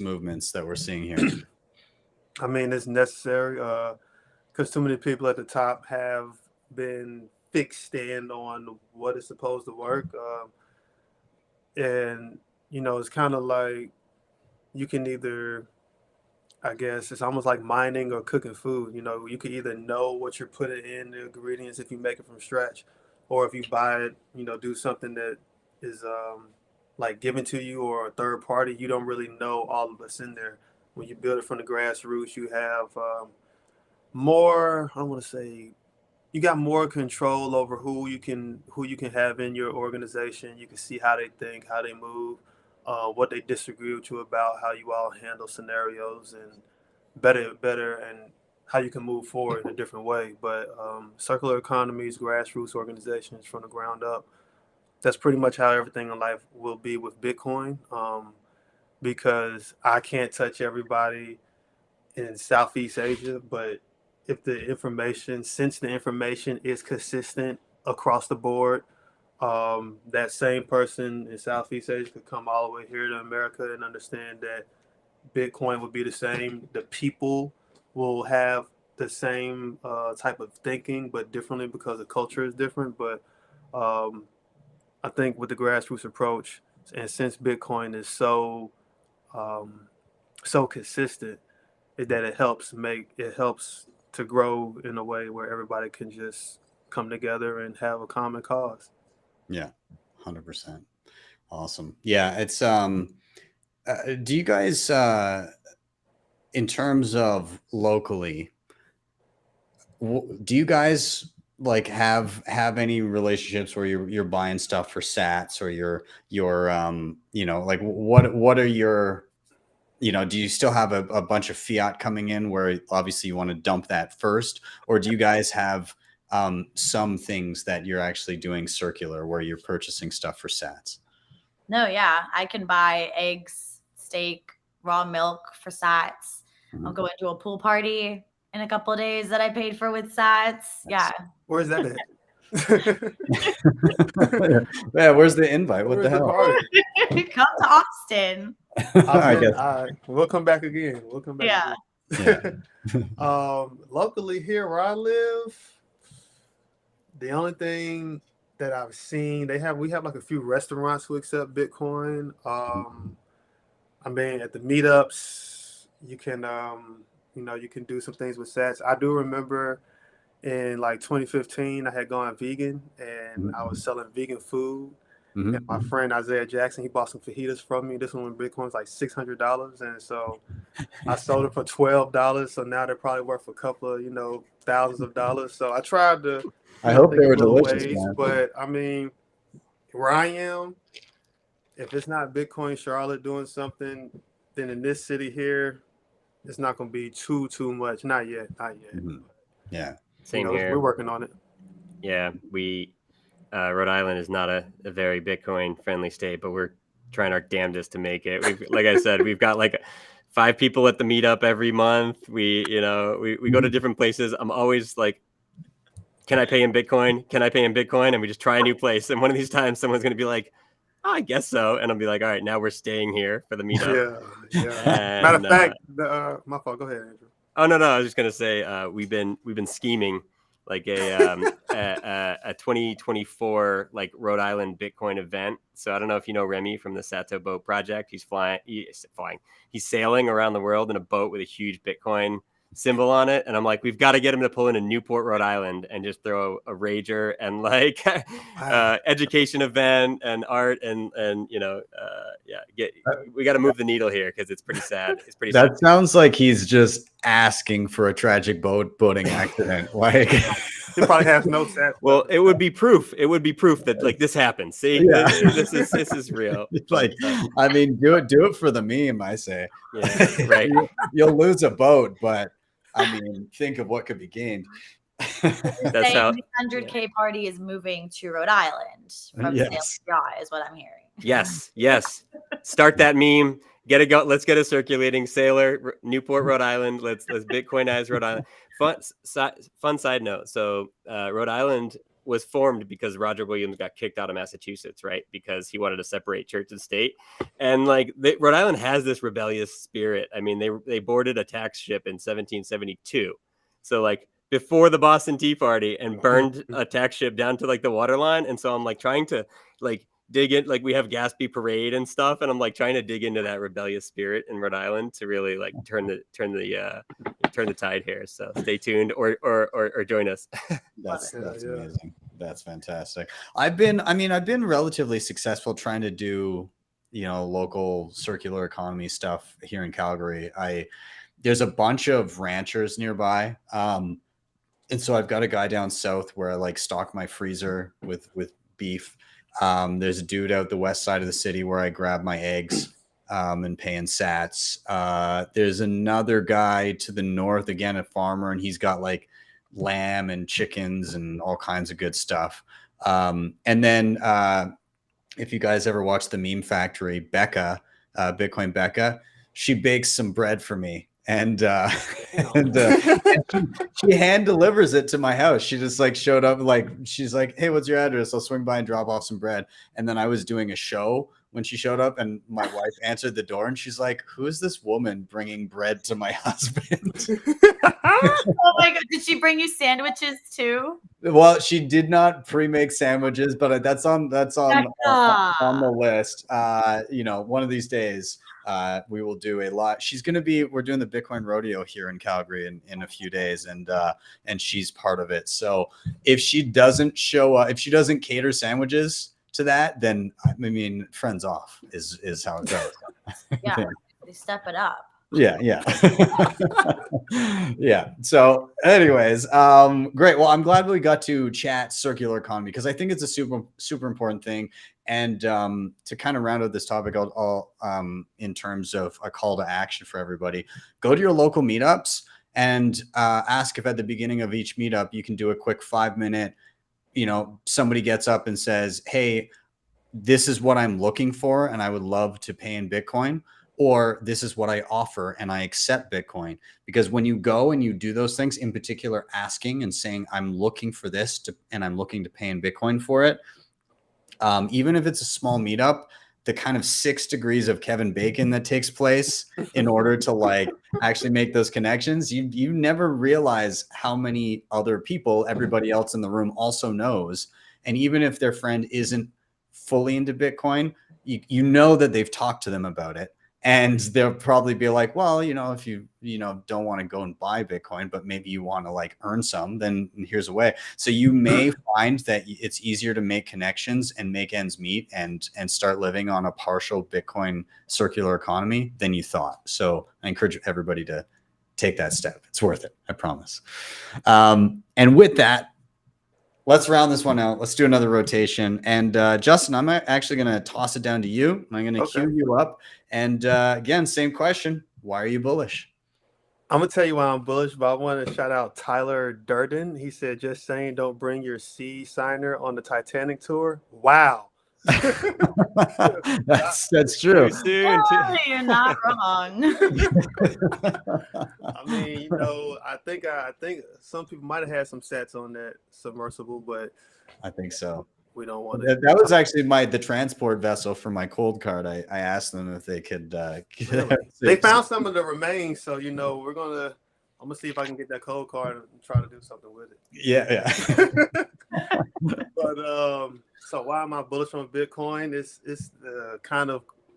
movements that we're seeing here? I mean, it's necessary because too many people at the top have been fixed in on what is supposed to work, and it's kind of like you can either, I guess it's almost like mining or cooking food. You can either know what you're putting in the ingredients if you make it from scratch, or if you buy it, do something that is like given to you or a third party. You don't really know all of what's in there. When you build it from the grassroots, you have more. I want to say you got more control over who you can have in your organization. You can see how they think, how they move, what they disagree with you about, how you all handle scenarios, and better and how you can move forward in a different way. But circular economies, grassroots organizations from the ground up, that's pretty much how everything in life will be with Bitcoin. Because I can't touch everybody in Southeast Asia, but if since the information is consistent across the board, that same person in Southeast Asia could come all the way here to America and understand that Bitcoin will be the same. The people will have the same type of thinking, but differently because the culture is different. But I think with the grassroots approach, and since Bitcoin is so consistent, that it helps to grow in a way where everybody can just come together and have a common cause. Yeah, 100%. Awesome. Yeah, it's do you guys in terms of locally, do you guys like have any relationships where you're buying stuff for sats, or you're you know, like what are your, you know, do you still have a bunch of fiat coming in where obviously you want to dump that first, or do you guys have some things that you're actually doing circular where you're purchasing stuff for sats? No, yeah, I can buy eggs, steak, raw milk for sats. I'll go into a pool party in a couple of days that I paid for with sats. Yeah. Where's that at? Yeah, where's the invite? What the hell? Come to Austin. I guess. We'll come back again. Yeah. Again. Locally here where I live, the only thing that I've seen, we have like a few restaurants who accept Bitcoin. I mean, at the meetups, you can you can do some things with sats. I do remember in like 2015, I had gone vegan and I was selling vegan food. And my friend Isaiah Jackson, he bought some fajitas from me. This one when Bitcoin was like $600, and so I sold it for $12. So now they're probably worth a couple of thousands of dollars. So I tried to. I hope they were delicious, man. But I mean, where I am, if it's not Bitcoin Charlotte doing something, then in this city here, it's not going to be too much. Not yet. Yeah. Same here. We're working on it. Yeah, Rhode Island is not a very Bitcoin friendly state, but we're trying our damnedest to make it. Like I said, we've got like 5 people at the meetup every month. We go to different places. I'm always like, can I pay in Bitcoin? Can I pay in Bitcoin? And we just try a new place. And one of these times someone's going to be like, oh, I guess so. And I'll be like, all right, now we're staying here for the meetup. Yeah. Matter of fact, my fault. Go ahead, Andrew. Oh, no. I was just going to say, we've been scheming like a 2024 like Rhode Island Bitcoin event. So I don't know if you know Remy from the Sato Boat Project. He's sailing around the world in a boat with a huge Bitcoin symbol on it, and I'm like, we've got to get him to pull in a Newport, Rhode Island, and just throw a rager and like education event and art and we got to move the needle here because it's pretty sad. It's pretty. That sad. Sounds like he's just asking for a tragic boating accident. Like he probably has no stats. Well, it would be proof. It would be proof that like this happened. See, yeah. this is real. Like, I mean, do it for the meme. I say, yeah, right. You'll lose a boat, but I mean, think of what could be gained. That's how the 100K party is moving to Rhode Island from Yes. Sail is what I'm hearing. Yes. Start that meme. Get it go. Let's get a circulating sailor, Newport, Rhode Island. Let's Bitcoinize Rhode Island. Fun side note. So Rhode Island was formed because Roger Williams got kicked out of Massachusetts, right? Because he wanted to separate church and state. And like Rhode Island has this rebellious spirit. I mean, they boarded a tax ship in 1772. So like before the Boston Tea Party, and burned a tax ship down to like the waterline. And so I'm like trying to like dig in, like we have Gatsby Parade and stuff, and I'm like trying to dig into that rebellious spirit in Rhode Island to really like turn the tide here. So stay tuned or join us. That's amazing. That's fantastic. I've been relatively successful trying to do local circular economy stuff here in Calgary. There's a bunch of ranchers nearby, and so I've got a guy down south where I like stock my freezer with beef. There's a dude out the west side of the city where I grab my eggs. and paying sats. There's another guy to the north, again, a farmer, and he's got like lamb and chickens and all kinds of good stuff. And then if you guys ever watch the Meme Factory, Becca, Bitcoin Becca, she bakes some bread for me. And she hand delivers it to my house. She just like showed up, like she's like, "Hey, what's your address? I'll swing by and drop off some bread." And then I was doing a show when she showed up, and my wife answered the door, and she's like, "Who is this woman bringing bread to my husband?" Oh my God! Did she bring you sandwiches too? Well, she did not pre-make sandwiches, but that's on the list. You know, one of these days. We will do a lot. We're doing the Bitcoin rodeo here in Calgary in a few days, and she's part of it. So if she doesn't show up, if she doesn't cater sandwiches to that, then I mean, friends off is how it goes. Yeah, they step it up. Yeah. Yeah. So anyways, great. Well, I'm glad we got to chat circular economy, because I think it's a super important thing. And to kind of round out this topic, I'll in terms of a call to action for everybody, go to your local meetups and ask if at the beginning of each meetup you can do a quick 5-minute, you know, somebody gets up and says, "Hey, this is what I'm looking for, and I would love to pay in Bitcoin," or "This is what I offer and I accept Bitcoin." Because when you go and you do those things, in particular, asking and saying, "I'm looking for this and I'm looking to pay in Bitcoin for it," even if it's a small meetup, the kind of 6 degrees of Kevin Bacon that takes place in order to like actually make those connections, you never realize how many other people everybody else in the room also knows. And even if their friend isn't fully into Bitcoin, you know that they've talked to them about it. And they'll probably be like, "Well, you know, if you don't want to go and buy Bitcoin, but maybe you want to like earn some, then here's a way." So you may find that it's easier to make connections and make ends meet and start living on a partial Bitcoin circular economy than you thought. So I encourage everybody to take that step. It's worth it, I promise. And with that, let's round this one out. Let's do another rotation. And Justin, I'm actually going to toss it down to you. I'm going to cue you up. And again, same question. Why are you bullish? I'm going to tell you why I'm bullish, but I want to shout out Tyler Durden. He said, "Just saying, don't bring your C signer on the Titanic tour." Wow. That's true. Yeah, you're not wrong. I mean, you know, I think some people might have had some sats on that submersible, but I think so. We don't want to. That was actually the transport vessel for my cold card. I asked them if they could. They found some of the remains, so you know I'm gonna see if I can get that cold card and try to do something with it. Yeah. But so why am I bullish on Bitcoin?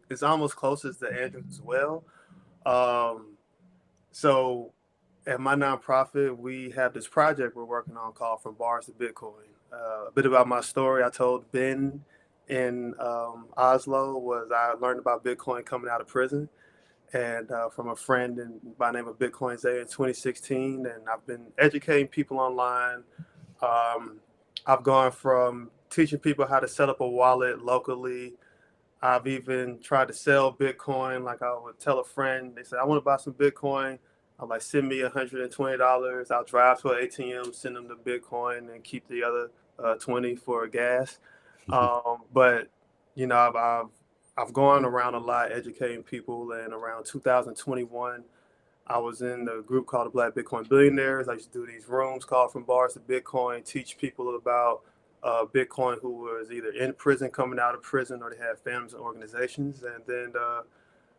It's almost closest to Andrew as well. So at my nonprofit, we have this project we're working on called From Bars to Bitcoin. A bit about my story. I told Ben in Oslo was I learned about Bitcoin coming out of prison, and from a friend by the name of Bitcoin Zay in 2016. And I've been educating people online. I've gone from teaching people how to set up a wallet locally. I've even tried to sell Bitcoin. Like I would tell a friend, they said, "I want to buy some Bitcoin." I'm like, "Send me $120. I'll drive to an ATM, send them the Bitcoin, and keep the other 20 for gas." But you know, I've gone around a lot educating people. And around 2021, I was in the group called the Black Bitcoin Billionaires. I used to do these rooms called From Bars to Bitcoin, teach people about Bitcoin who was either in prison, coming out of prison, or they had families and organizations. And then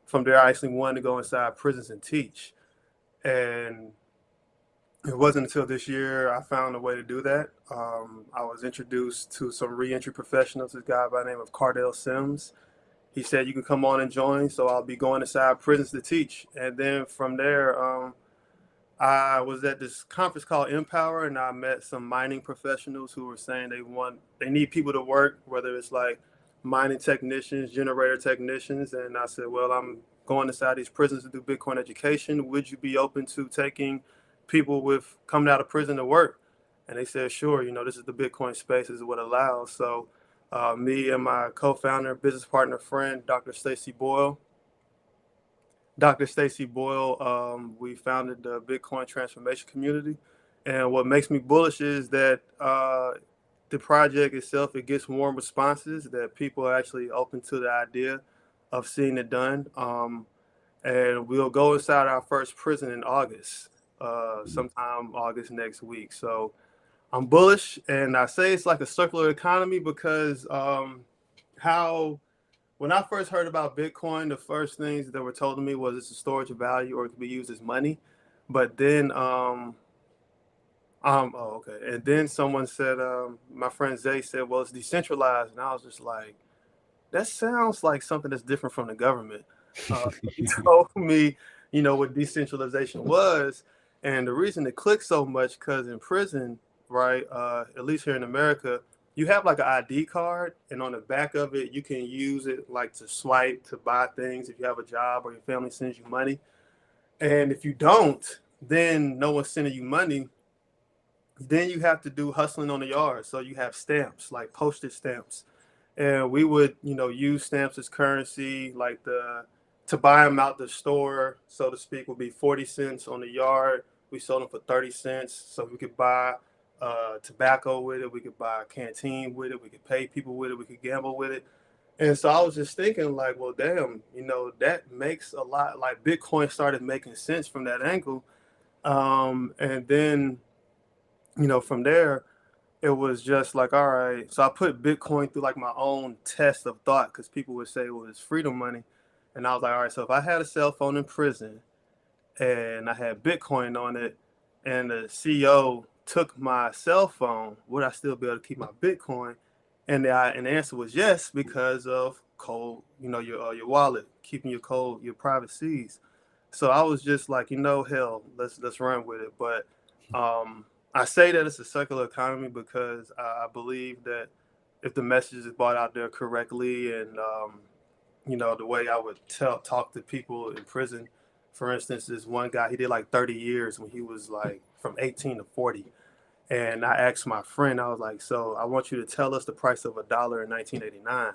from there, I actually wanted to go inside prisons and teach. And it wasn't until this year I found a way to do that. I was introduced to some reentry professionals, this guy by the name of Cardell Sims. He said, "You can come on and join." So I'll be going inside prisons to teach. And then from there, I was at this conference called Empower, and I met some mining professionals who were saying they need people to work, whether it's like mining technicians, generator technicians. And I said, "Well, I'm going inside these prisons to do Bitcoin education. Would you be open to taking people with coming out of prison to work?" And they said, "Sure. You know, this is the Bitcoin space, this is what allows." So me and my co-founder, business partner, friend, Dr. Stacy Boyle, Dr. Stacy Boyle. We founded the Bitcoin transformation community. And what makes me bullish is that the project itself, it gets warm responses, that people are actually open to the idea of seeing it done. And we'll go inside our first prison in August, sometime August next week. So I'm bullish, and I say it's like a circular economy because when I first heard about Bitcoin, the first things that were told to me was it's a storage of value or it can be used as money. But then, oh, okay. And then someone said, my friend Zay said, well, it's decentralized. And I was just like, that sounds like something that's different from the government. He told me, what decentralization was. And the reason it clicked so much, because in prison, right, at least here in America, you have like an ID card, and on the back of it, you can use it like to swipe, to buy things if you have a job or your family sends you money. And if you don't, then no one's sending you money. Then you have to do hustling on the yard. So you have stamps, like postage stamps. And we would, use stamps as currency, like to buy them out the store, so to speak, would be 40 cents on the yard. We sold them for 30 cents. So we could buy tobacco with it. We could buy a canteen with it. We could pay people with it. We could gamble with it. And so I was just thinking like, well, damn, that makes a lot, like Bitcoin started making sense from that angle. And then, from there, it was just like, all right. So I put Bitcoin through like my own test of thought, because people would say, well, it's freedom money. And I was like, all right, so if I had a cell phone in prison and I had Bitcoin on it and the CEO took my cell phone, would I still be able to keep my Bitcoin? And the answer was yes, because of code, your wallet, keeping your code, your private keys. So I was just like, hell, let's run with it. But I say that it's a circular economy because I believe that if the message is brought out there correctly, and the way I would talk to people in prison, for instance, this one guy, he did like 30 years when he was like from 18 to 40. And I asked my friend, I was like, so I want you to tell us the price of $1 in 1989.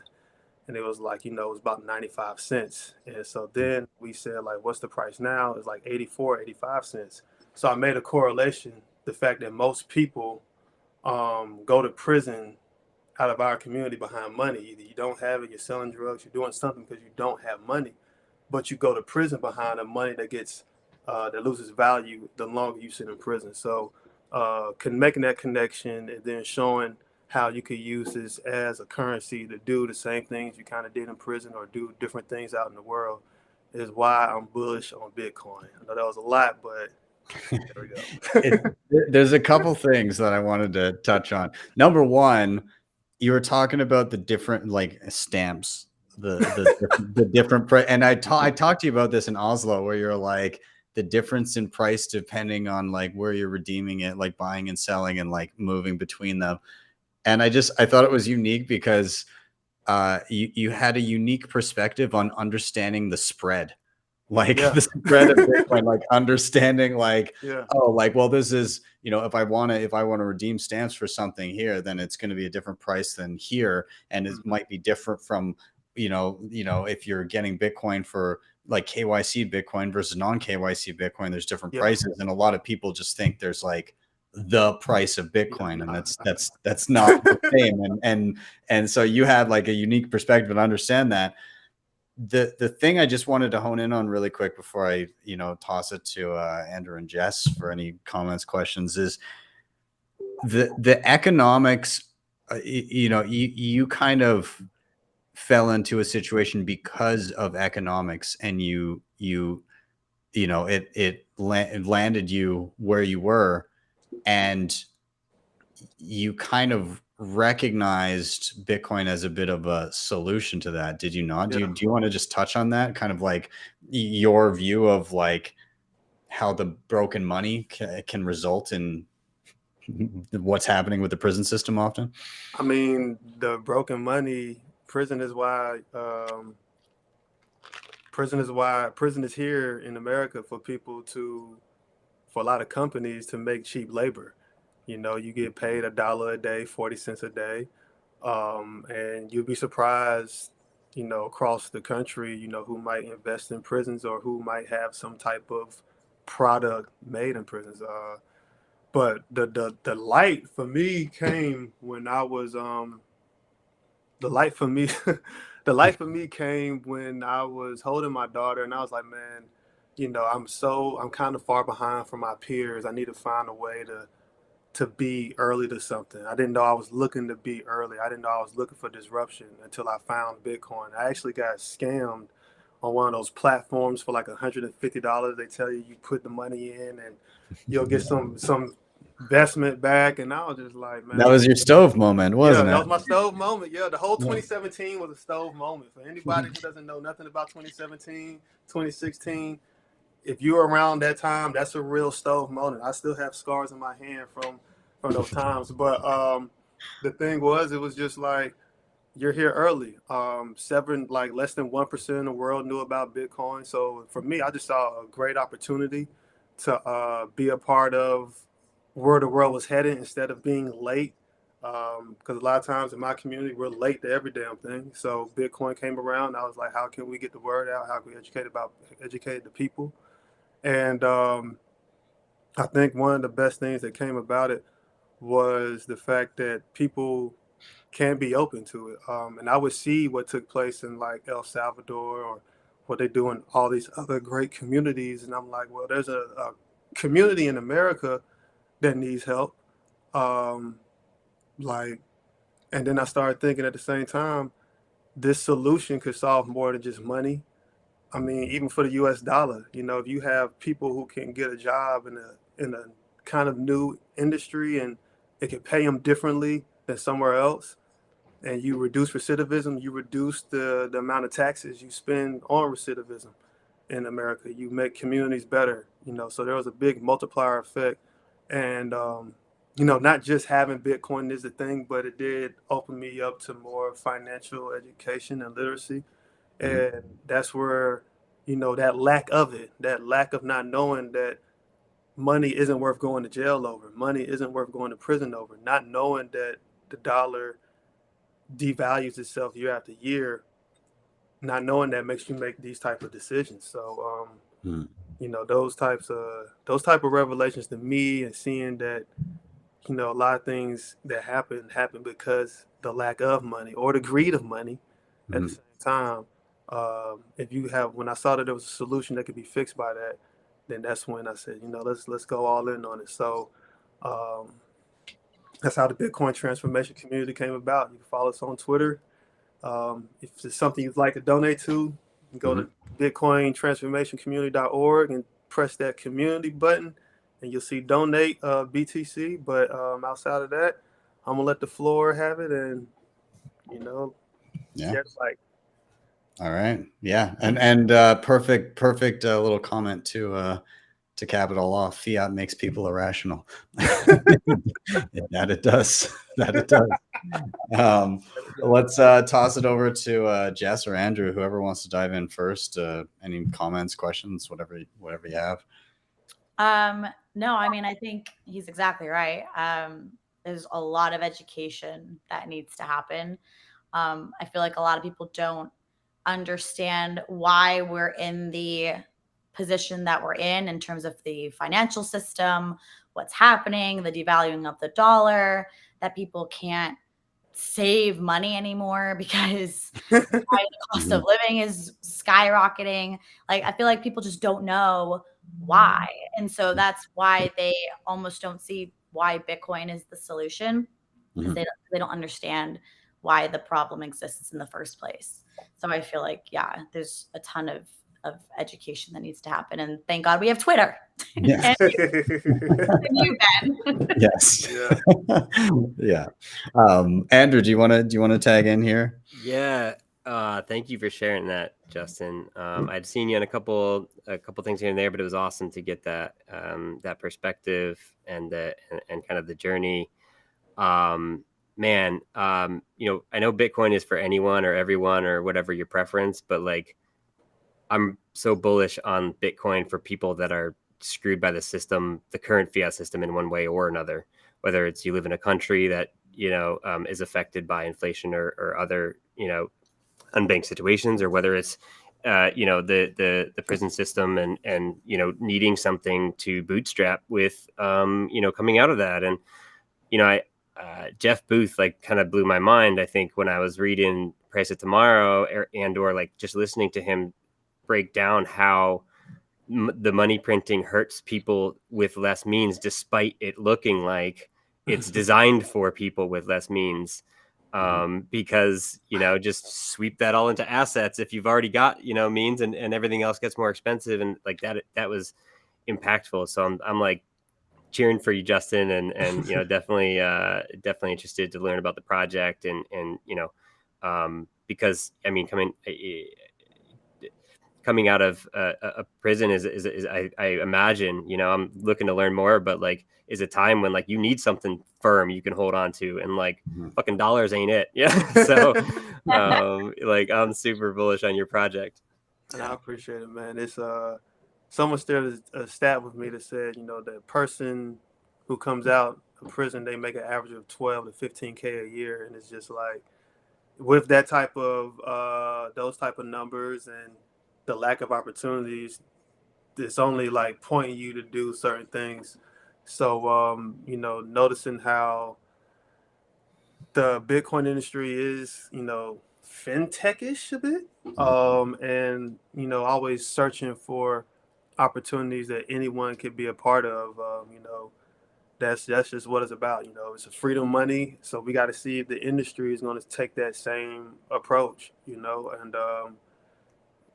And it was like, it was about 95 cents. And so then we said, like, what's the price now? It's like 84, 85 cents. So I made a correlation, the fact that most people go to prison out of our community behind money. Either you don't have it, you're selling drugs, you're doing something because you don't have money, but you go to prison behind the money that gets that loses value the longer you sit in prison. So making that connection and then showing how you could use this as a currency to do the same things you kind of did in prison or do different things out in the world is why I'm bullish on Bitcoin. I know that was a lot, but there we go. There's a couple things that I wanted to touch on. Number one, you were talking about the different like stamps, the different and I talked to you about this in Oslo, where you're like the difference in price depending on like where you're redeeming it, like buying and selling and like moving between them. And I thought it was unique because you had a unique perspective on understanding the spread. Like the spread of Bitcoin, like understanding like, oh, like, well, this is, if I want to redeem stamps for something here, then it's going to be a different price than here. And it might be different from, if you're getting Bitcoin for like KYC Bitcoin versus non-KYC Bitcoin, there's different prices. And a lot of people just think there's like the price of Bitcoin, and that's not the same. And so you had like a unique perspective and understand that. The thing I just wanted to hone in on really quick before I, toss it to Andrew and Jess for any comments, questions, is the economics. You kind of fell into a situation because of economics, and it landed you where you were, and you kind of recognized Bitcoin as a bit of a solution to that. Did you not? Do you want to just touch on that, kind of like your view of like how the broken money can result in what's happening with the prison system often? I mean, the broken money, prison is here in America for a lot of companies to make cheap labor. You get paid $1 a day, 40 cents a day. And you'd be surprised across the country, who might invest in prisons or who might have some type of product made in prisons. But the light for me came when I was the light for me the light for me came when I was holding my daughter, and I was like, man, I'm kind of far behind from my peers. I need to find a way to be early to something. I didn't know I was looking to be early. I didn't know I was looking for disruption until I found Bitcoin. I actually got scammed on one of those platforms for like $150. They tell you put the money in and you'll get some investment back. And I was just like, man. That was your stove moment, wasn't it? That was my stove moment. Yeah, the whole 2017 was a stove moment. For anybody who doesn't know nothing about 2017, 2016, if you were around that time, that's a real stove moment. I still have scars in my hand from those times. But the thing was, it was just like, you're here early. Less than 1% of the world knew about Bitcoin. So for me, I just saw a great opportunity to be a part of where the world was headed instead of being late. Because a lot of times in my community, we're late to every damn thing. So Bitcoin came around. I was like, how can we get the word out? How can we educate the people? And I think one of the best things that came about it was the fact that people can be open to it. And I would see what took place in like El Salvador or what they do in all these other great communities. And I'm like, well, there's a community in America that needs help. And then I started thinking at the same time, this solution could solve more than just money. I mean, even for the US dollar, if you have people who can get a job in a kind of new industry and it can pay them differently than somewhere else, and you reduce recidivism, you reduce the amount of taxes you spend on recidivism in America. You make communities better, so there was a big multiplier effect. And, not just having Bitcoin is the thing, but it did open me up to more financial education and literacy. And that's where, that lack of not knowing that money isn't worth going to jail over, money isn't worth going to prison over, not knowing that the dollar devalues itself year after year, not knowing that makes you make these type of decisions. So, those type of revelations to me, and seeing that, a lot of things that happen because the lack of money or the greed of money at the same time. When I saw that there was a solution that could be fixed by that, then that's when I said, let's go all in on it. So that's how the Bitcoin transformation community came about. You can follow us on Twitter. If it's something you'd like to donate to, you can go to bitcointransformationcommunity.org and press that community button, and you'll see donate BTC. But outside of that, I'm gonna let the floor have it, and all right, yeah, and perfect little comment to cap it all off. Fiat makes people irrational. That it does. Let's toss it over to Jess or Andrew, whoever wants to dive in first. Any comments, questions, whatever you have. No, I mean, I think he's exactly right. There's a lot of education that needs to happen. I feel like a lot of people don't understand why we're in the position that we're in terms of the financial system, what's happening, the devaluing of the dollar, that people can't save money anymore because the cost of living is skyrocketing. Like, I feel like people just don't know why. And so that's why they almost don't see why Bitcoin is the solution, because they don't understand why the problem exists in the first place. So I feel like, yeah, there's a ton of education that needs to happen. And thank God we have Twitter. Yeah. And you, Ben. Yes. Yeah. Andrew, do you want to tag in here? Yeah. Thank you for sharing that, Justin. I'd seen you on a couple things here and there, but it was awesome to get that perspective and kind of the journey. Man, I know Bitcoin is for anyone or everyone or whatever your preference, but like, I'm so bullish on Bitcoin for people that are screwed by the system, the current fiat system, in one way or another, whether it's you live in a country that, is affected by inflation or other, unbanked situations, or whether it's the prison system and needing something to bootstrap with coming out of that. And I Jeff Booth like kind of blew my mind, I think, when I was reading Price of Tomorrow or like just listening to him break down how the money printing hurts people with less means, despite it looking like it's designed for people with less means. Because just sweep that all into assets if you've already got means, and everything else gets more expensive, and like that was impactful. So I'm like cheering for you, Justin, and definitely interested to learn about the project, and because I mean coming out of a prison is I imagine I'm looking to learn more, but like is a time when like you need something firm you can hold on to, and like fucking dollars ain't it. So like I'm super bullish on your project. And I appreciate it, man. It's someone shared a stat with me that said the person who comes out of prison, they make an average of 12 to 15K a year, and it's just like with that type of those type of numbers and the lack of opportunities, it's only like pointing you to do certain things. So, noticing how the Bitcoin industry is, fintech-ish a bit, and, always searching for opportunities that anyone could be a part of, that's just what it's about. It's a freedom money. So we got to see if the industry is going to take that same approach, and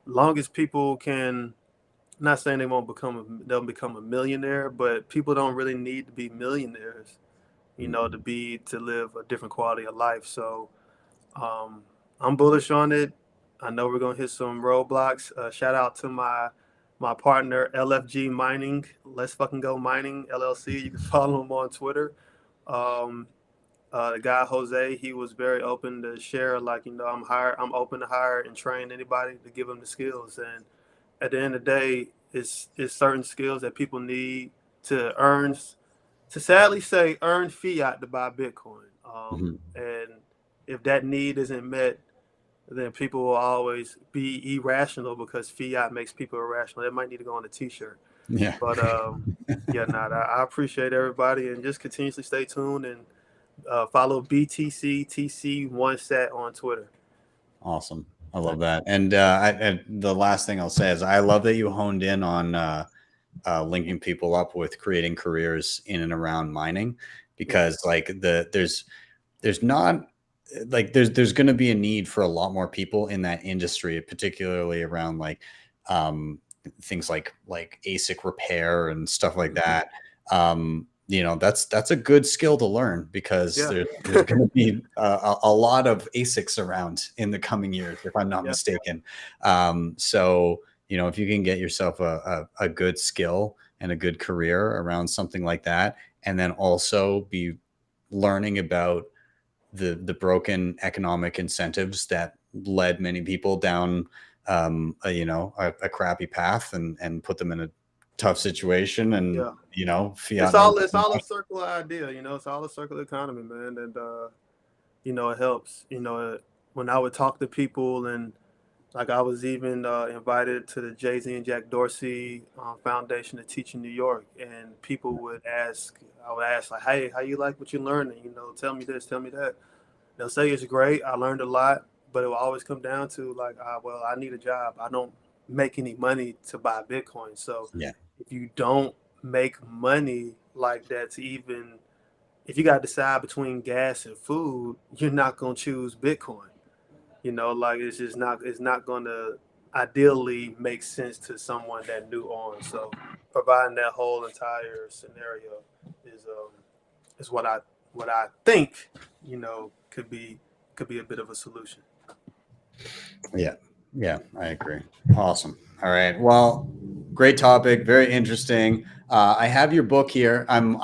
long as people can, not saying they'll become a millionaire, but people don't really need to be millionaires, to live a different quality of life. So I'm bullish on it. I know we're gonna hit some roadblocks. Shout out to my partner LFG Mining. Let's fucking go mining LLC. You can follow him on Twitter. The guy Jose, he was very open to share. Like I'm open to hire and train anybody to give them the skills. And at the end of the day, it's certain skills that people need to sadly say, earn fiat to buy Bitcoin. And if that need isn't met, then people will always be irrational because fiat makes people irrational. It might need to go on a t-shirt. Yeah. But I appreciate everybody, and just continuously stay tuned and follow BTCTC1SAT on Twitter. Awesome. I love that. And the last thing I'll say is I love that you honed in on linking people up with creating careers in and around mining, because like there's going to be a need for a lot more people in that industry, particularly around like things like ASIC repair and stuff like that. That's a good skill to learn, because there's going to be a lot of ASICs around in the coming years, if I'm not mistaken. So, if you can get yourself a good skill and a good career around something like that, and then also be learning about the broken economic incentives that led many people down a crappy path and put them in a tough situation, and fiat. It's all a circular idea, it's all a circular economy, man. And it helps. When I would talk to people, and like I was even invited to the Jay-Z and Jack Dorsey Foundation to teach in New York, and people would ask, like, hey, how you like what you're learning? Tell me this, tell me that. They'll say it's great, I learned a lot, but it will always come down to like, well, I need a job. I don't make any money to buy Bitcoin. So if you don't make money like that, if you got to decide between gas and food, you're not going to choose Bitcoin. Like it's not going to ideally make sense to someone that new on. So providing that whole entire scenario is what I think, could be a bit of a solution. Yeah, I agree. Awesome. All right. Well, great topic. Very interesting. I have your book here. I'm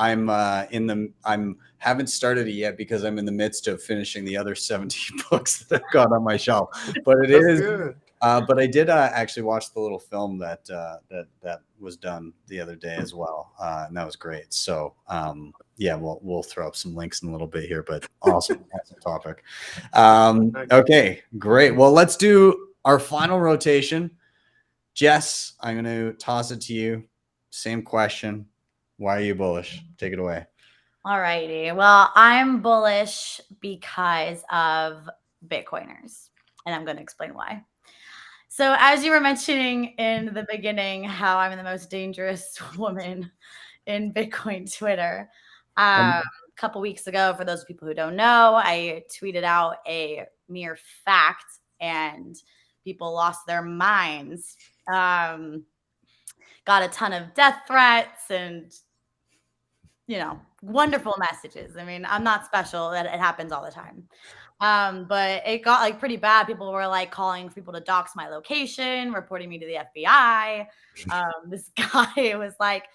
haven't started it yet because I'm in the midst of finishing the other 17 books that I've got on my shelf. But it is But I did actually watch the little film that that was done the other day as well, and that was great. So yeah, we'll throw up some links in a little bit here, but awesome topic. Okay, great. Well, let's do our final rotation. Jess, I'm going to toss it to you. Same question. Why are you bullish? Take it away. All righty. Well, I'm bullish because of Bitcoiners, and I'm going to explain why. So, as you were mentioning in the beginning, how I'm the most dangerous woman in Bitcoin Twitter. A couple weeks ago, for those people who don't know, I tweeted out a mere fact, and people lost their minds. Got a ton of death threats and, you know, wonderful messages. I mean, I'm not special. It happens all the time. But it got like pretty bad. People were like calling for people to dox my location, reporting me to the FBI. This guy was like,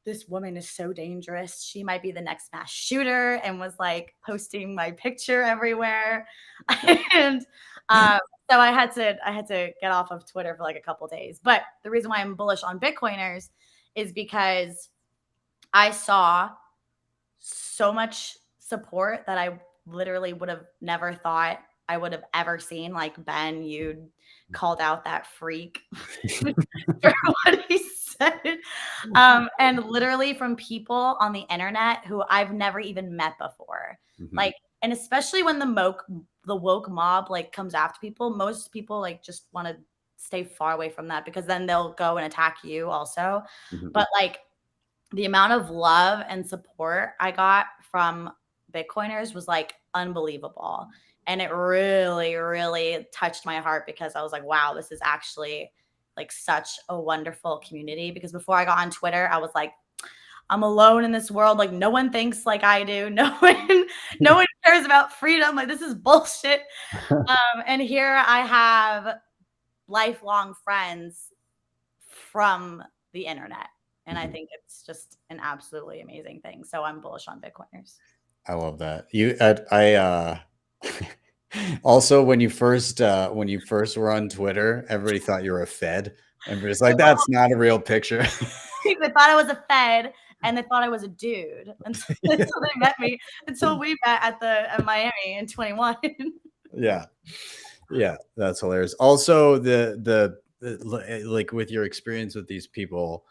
this woman is so dangerous. She might be the next mass shooter, and was like posting my picture everywhere. And so I had to get off of Twitter for like a couple days. But the reason why I'm bullish on Bitcoiners is because I saw so much support that I literally would have never thought I would have ever seen. Like, Ben, you called out that freak for what he said. And literally from people on the internet who I've never even met before. Like, and especially when the woke mob like comes after people, most people like just want to stay far away from that, because then they'll go and attack you also. But like, the amount of love and support I got from Bitcoiners was like unbelievable. And it really, really touched my heart, because I was like, wow, this is actually like such a wonderful community. Because before I got on Twitter, I was like, I'm alone in this world. Like, no one thinks like I do. No one cares about freedom. Like, this is bullshit. And here I have lifelong friends from the internet. And I think it's just an absolutely amazing thing. So I'm bullish on Bitcoiners. I love that. Also, when you first were on Twitter, everybody thought you were a Fed. Everybody's like, that's not a real picture. They thought I was a Fed, and they thought I was a dude. And so they met me until we met at Miami in 21. Yeah, that's hilarious. Also, the like, with your experience with these people,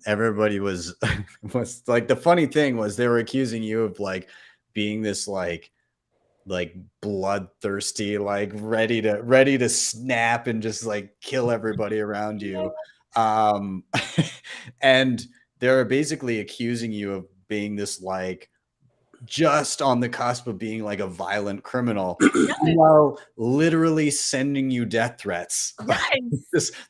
everybody was like, the funny thing was they were accusing you of like being this like bloodthirsty, like ready to snap and just like kill everybody around you. And they're basically accusing you of being this like just on the cusp of being like a violent criminal, while literally sending you death threats.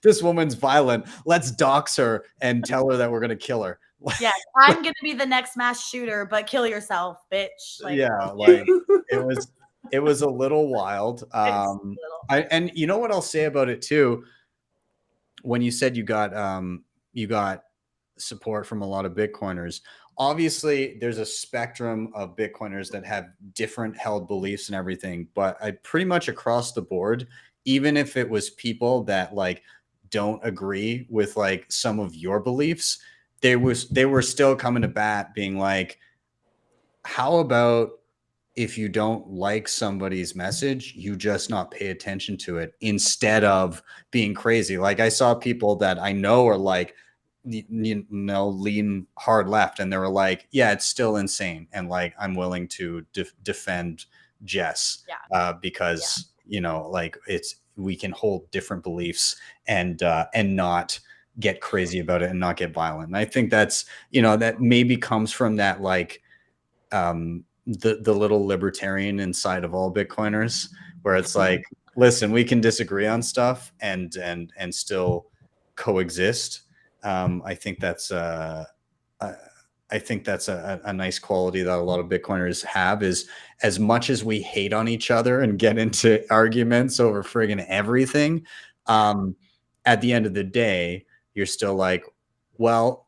This woman's violent. Let's dox her and tell her that we're gonna kill her. Yes, I'm gonna be the next mass shooter, but kill yourself, bitch. Like, yeah, like it was a little wild. And you know what I'll say about it too, when you said you got support from a lot of Bitcoiners. Obviously, there's a spectrum of Bitcoiners that have different held beliefs and everything, but I pretty much across the board, even if it was people that like don't agree with like some of your beliefs, they were still coming to bat, being like, how about if you don't like somebody's message, you just not pay attention to it instead of being crazy. Like, I saw people that I know are like, you know, lean hard left, and they were like, yeah, it's still insane, and like, I'm willing to defend Jess because you know, like, we can hold different beliefs and not get crazy about it and not get violent. And I think that's, you know, that maybe comes from that like the little libertarian inside of all Bitcoiners, where it's like, listen, we can disagree on stuff and still coexist. I think that's a nice quality that a lot of Bitcoiners have, is as much as we hate on each other and get into arguments over friggin' everything, at the end of the day, you're still like, well,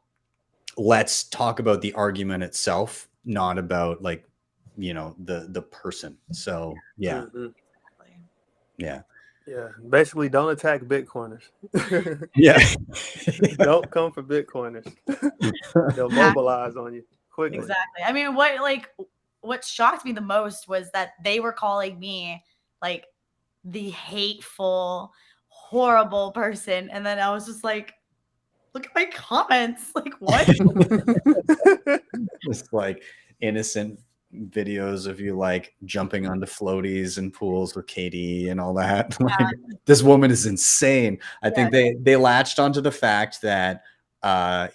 let's talk about the argument itself, not about like, you know, the person. So yeah. Yeah, basically, don't attack Bitcoiners. Yeah. Don't come for Bitcoiners. They'll mobilize on you quickly. Exactly. I mean, what shocked me the most was that they were calling me like the hateful, horrible person, and then I was just like, look at my comments. Like, what? Just like innocent videos of you like jumping onto floaties and pools with Katie and all that. Like, this woman is insane. I think they latched onto the fact that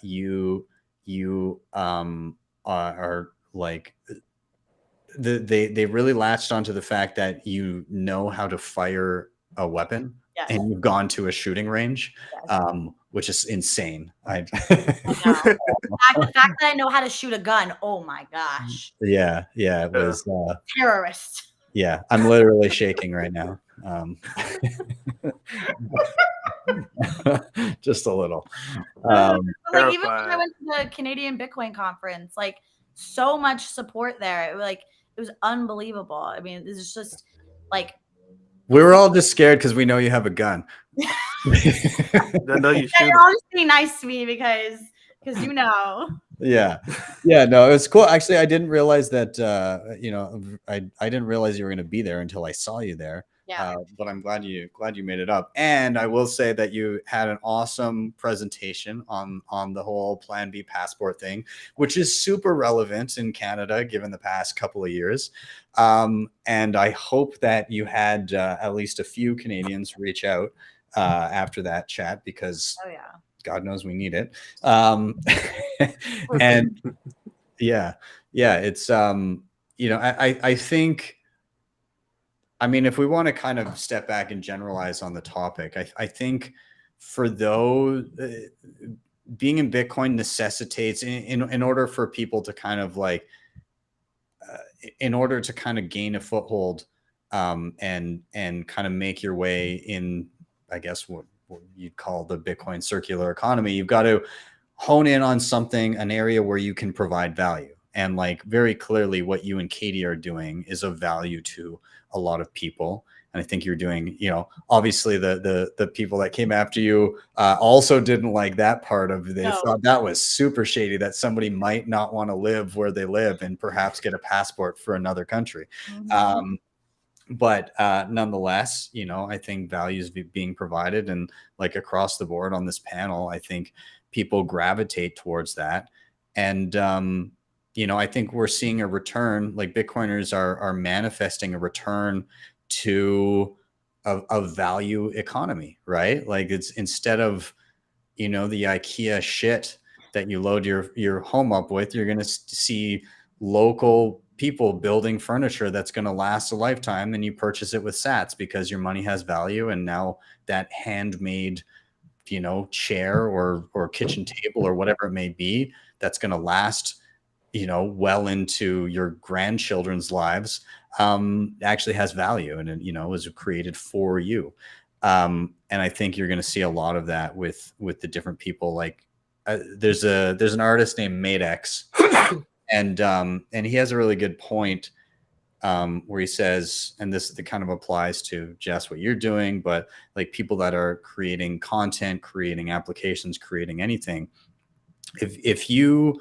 you are like they really latched onto the fact that you know how to fire a weapon. Yes. And you've gone to a shooting range, yes. Which is insane. I know. The fact that I know how to shoot a gun, oh my gosh. Yeah, it was terrorist. Yeah, I'm literally shaking right now. Just a little. Like, even when I went to the Canadian Bitcoin conference, like so much support there. It was unbelievable. I mean, this is just like. We were all just scared because we know you have a gun. No, you should. You're always being nice to me because you know. Yeah, no, it was cool. Actually, I didn't realize that. I didn't realize you were going to be there until I saw you there. Yeah. But I'm glad you made it up. And I will say that you had an awesome presentation on the whole Plan B passport thing, which is super relevant in Canada given the past couple of years. And I hope that you had at least a few Canadians reach out after that chat because God knows we need it. And it's I think. I mean, if we want to kind of step back and generalize on the topic, I think for those being in Bitcoin necessitates in order for people to kind of like, in order to kind of gain a foothold and kind of make your way in, I guess, what you'd call the Bitcoin circular economy, you've got to hone in on something, an area where you can provide value. And like very clearly what you and Katie are doing is of value to a lot of people. And I think you're doing, obviously the people that came after you also didn't like that part of it. They thought that was super shady, that somebody might not want to live where they live and perhaps get a passport for another country. Mm-hmm. But nonetheless, I think value is being provided, and like across the board on this panel, I think people gravitate towards that. And, I think we're seeing a return, like Bitcoiners are manifesting a return to a value economy, right? Like it's instead of, the IKEA shit that you load your home up with, you're going to see local people building furniture that's going to last a lifetime, and you purchase it with sats because your money has value. And now that handmade, chair or kitchen table or whatever it may be, that's going to last well into your grandchildren's lives, actually has value and, is created for you. And I think you're going to see a lot of that with the different people. Like there's an artist named Madex and he has a really good point where he says, and this kind of applies to Jess, what you're doing, but like people that are creating content, creating applications, creating anything, if you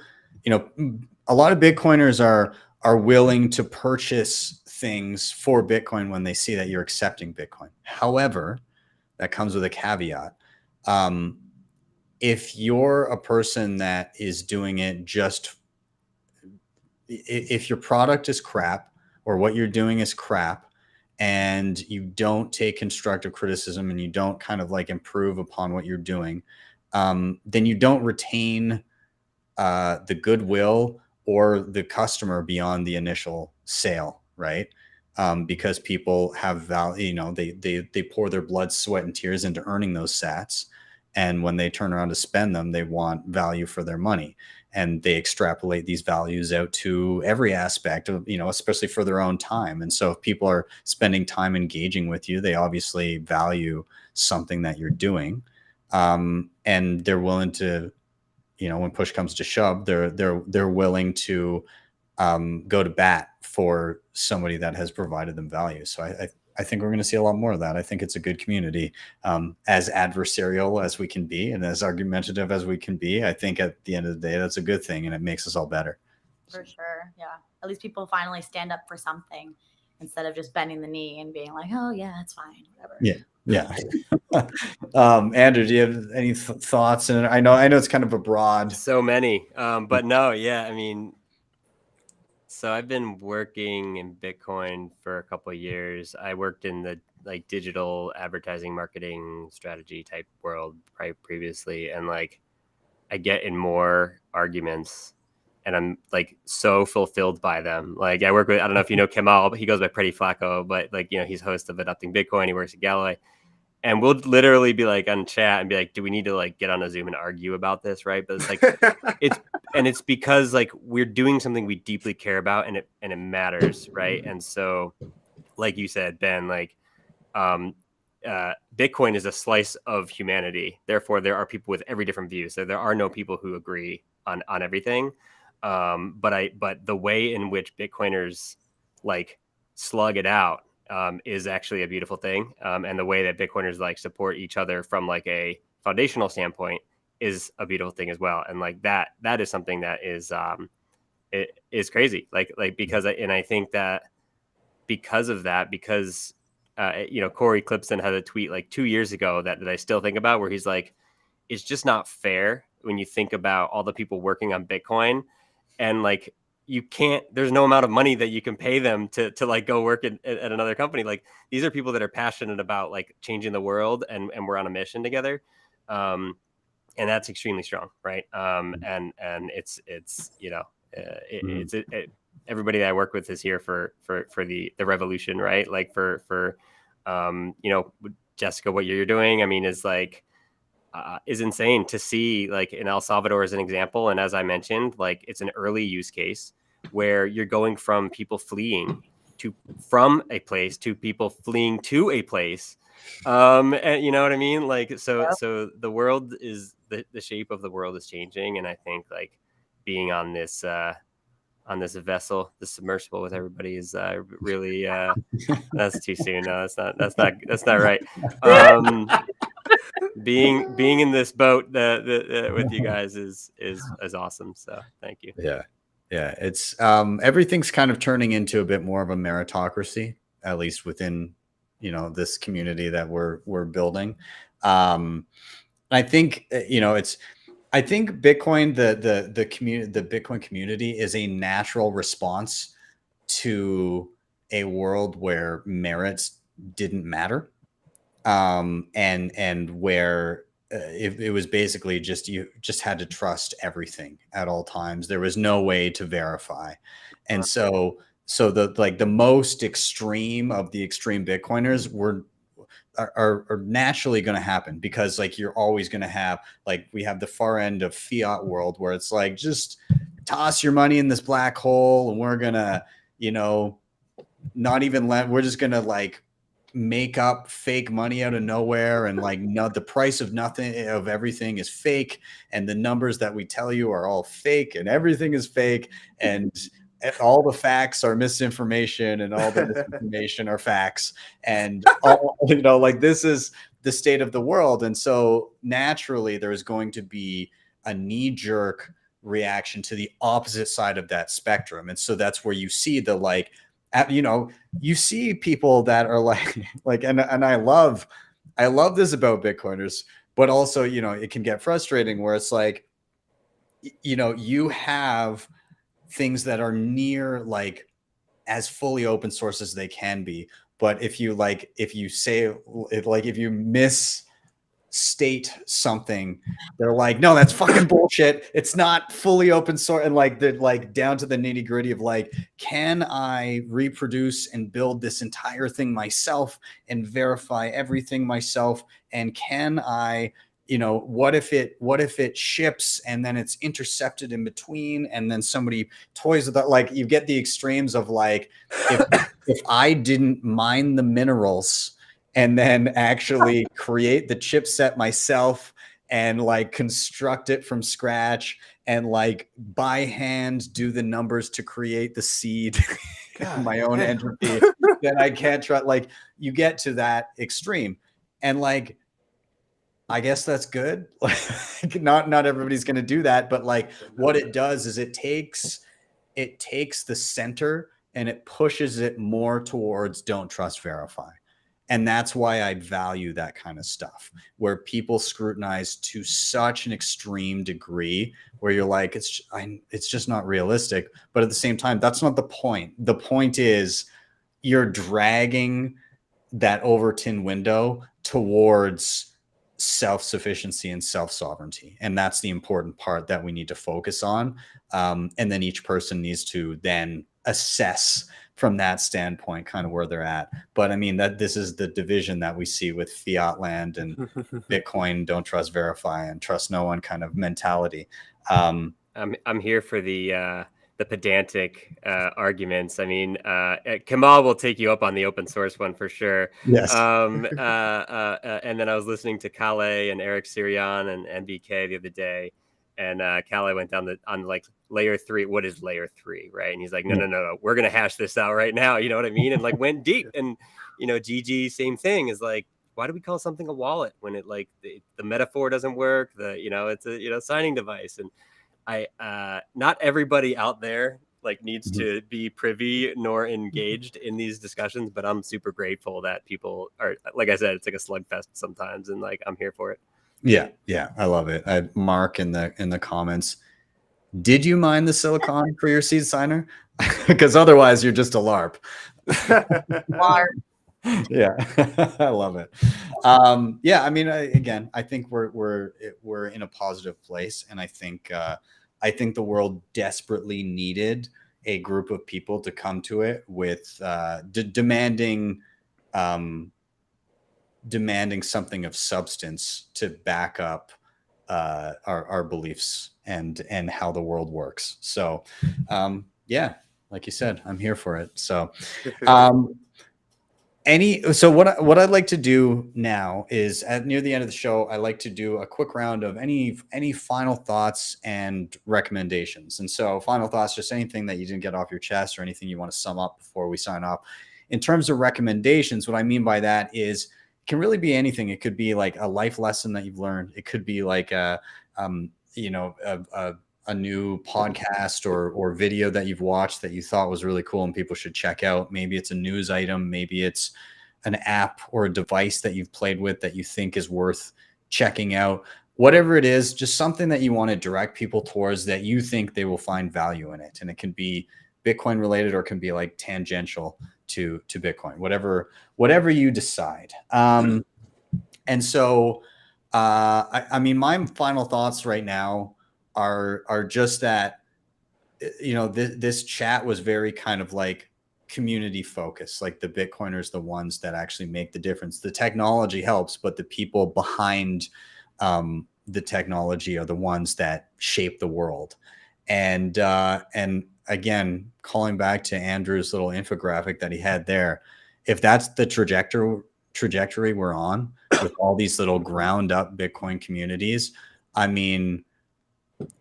a lot of Bitcoiners are willing to purchase things for Bitcoin when they see that you're accepting Bitcoin. However, that comes with a caveat. If you're a person that is doing it if your product is crap or what you're doing is crap and you don't take constructive criticism and you don't kind of like improve upon what you're doing, then you don't retain the goodwill or the customer beyond the initial sale, right? Because people have value, they pour their blood, sweat, and tears into earning those sats. And when they turn around to spend them, they want value for their money. And they extrapolate these values out to every aspect of, especially for their own time. And so if people are spending time engaging with you, they obviously value something that you're doing. And they're willing to, when push comes to shove, they're willing to go to bat for somebody that has provided them value. So I think we're going to see a lot more of that. I think it's a good community, as adversarial as we can be and as argumentative as we can be. I think at the end of the day, that's a good thing, and it makes us all better. For sure. Yeah. At least people finally stand up for something instead of just bending the knee and being like, oh yeah, that's fine. Whatever. Yeah. Yeah. Andrew, do you have any thoughts? And I know it's kind of a broad. So many, but no, yeah. I mean, so I've been working in Bitcoin for a couple of years. I worked in the like digital advertising marketing strategy type world previously, and like I get in more arguments and I'm like so fulfilled by them. Like I work with, I don't know if you know Kemal, but he goes by Pretty Flacco, but like, you know, he's host of Adopting Bitcoin. He works at Galloway. And we'll literally be like on chat and be like, do we need to like get on a Zoom and argue about this? Right. But it's like, it's because like we're doing something we deeply care about and it matters. Right. And so like you said, Ben, like Bitcoin is a slice of humanity. Therefore, there are people with every different view. So there are no people who agree on everything. But the way in which Bitcoiners like slug it out is actually a beautiful thing. And the way that Bitcoiners like support each other from like a foundational standpoint is a beautiful thing as well. And like that is something that is it is crazy. Like because I think that because of that, because you know, Corey Clipson had a tweet like 2 years ago that I still think about, where he's like, it's just not fair when you think about all the people working on Bitcoin and like you can't, there's no amount of money that you can pay them to like go work at another company. Like these are people that are passionate about like changing the world and we're on a mission together. And that's extremely strong. Right. And it's, you know, everybody that I work with is here for the revolution, right? Like for you know, Jessica, what you're doing, I mean, is like, is insane to see, like in El Salvador as an example. And as I mentioned, like it's an early use case where you're going from people fleeing from a place to people fleeing to a place. And you know what I mean? Like, so the world is the shape of the world is changing. And I think like being on this vessel, the submersible with everybody is really, that's too soon. No, that's not right. Being in this boat with you guys is awesome. So thank you. Yeah. It's everything's kind of turning into a bit more of a meritocracy, at least within, you know, this community that we're building. I think, you know, I think Bitcoin, the community, the Bitcoin community is a natural response to a world where merits didn't matter. And where it was basically just, you just had to trust everything at all times. There was no way to verify. And so the most extreme of the extreme Bitcoiners are naturally going to happen, because like you're always going to have, like, we have the far end of fiat world where it's like, just toss your money in this black hole and we're going to, you know, not even we're just going to like make up fake money out of nowhere, and like the price of nothing, of everything is fake, and the numbers that we tell you are all fake, and everything is fake, and all the facts are misinformation, and all the misinformation are facts, and all, you know, like this is the state of the world. And so naturally there is going to be a knee-jerk reaction to the opposite side of that spectrum. And so that's where you see the, like, you know, you see people that are like, and I love this about Bitcoiners, but also, you know, it can get frustrating where it's like, you know, you have things that are near like as fully open source as they can be. But if you misstate something, they're like, no, that's fucking bullshit. It's not fully open source. And like, they're like down to the nitty gritty of like, can I reproduce and build this entire thing myself and verify everything myself? And can I, you know, what if it ships and then it's intercepted in between and then somebody toys with that? Like, you get the extremes of like, if I didn't mine the minerals and then actually create the chipset myself and like construct it from scratch and like by hand do the numbers to create the seed my own entropy, then I can't try. Like you get to that extreme, and like I guess that's good. Like not everybody's going to do that, but like what it does is it takes the center and it pushes it more towards don't trust, verify. And that's why I value that kind of stuff, where people scrutinize to such an extreme degree where you're like, it's just not realistic. But at the same time, that's not the point. The point is you're dragging that Overton window towards self-sufficiency and self-sovereignty. And that's the important part that we need to focus on. And then each person needs to then assess from that standpoint kind of where they're at. But I mean, that this is the division that we see with fiat land and Bitcoin, don't trust, verify, and trust no one kind of mentality. I'm here for the pedantic arguments. I mean, Kamal will take you up on the open source one for sure. Yes. And then I was listening to Kale and Eric Sirian and NBK the other day, and Kale went down on like layer 3. What is layer 3, right? And he's like, no, we're gonna hash this out right now. You know what I mean? And like went deep. And you know, GG, same thing, is like, why do we call something a wallet when it like the metaphor doesn't work? It's a signing device. And not everybody out there like needs to be privy nor engaged in these discussions, but I'm super grateful that people are, like I said, it's like a slugfest sometimes, and like I'm here for it. Yeah, I love it. Mark in the comments, did you mine the silicon for your seed signer? Because otherwise you're just a LARP. Yeah, I love it. Yeah, I mean, again, I think we're in a positive place, and I think the world desperately needed a group of people to come to it with demanding something of substance to back up our beliefs and how the world works. So yeah, like you said, I'm here for it. So what I'd like to do now is near the end of the show, I like to do a quick round of any final thoughts and recommendations. And so final thoughts, just anything that you didn't get off your chest or anything you want to sum up before we sign off. In terms of recommendations, what I mean by that is it can really be anything. It could be like a life lesson that you've learned. It could be like a new podcast or video that you've watched that you thought was really cool and people should check out. Maybe it's a news item. Maybe it's an app or a device that you've played with that you think is worth checking out. Whatever it is, just something that you want to direct people towards that you think they will find value in it. And it can be Bitcoin related or it can be like tangential to Bitcoin, whatever you decide. And so, I mean, my final thoughts right now are just that, this chat was very kind of like community focused, like the Bitcoiners, the ones that actually make the difference. The technology helps, but the people behind the technology are the ones that shape the world. And again, calling back to Andrew's little infographic that he had there, if that's the trajectory we're on with all these little ground up Bitcoin communities, I mean,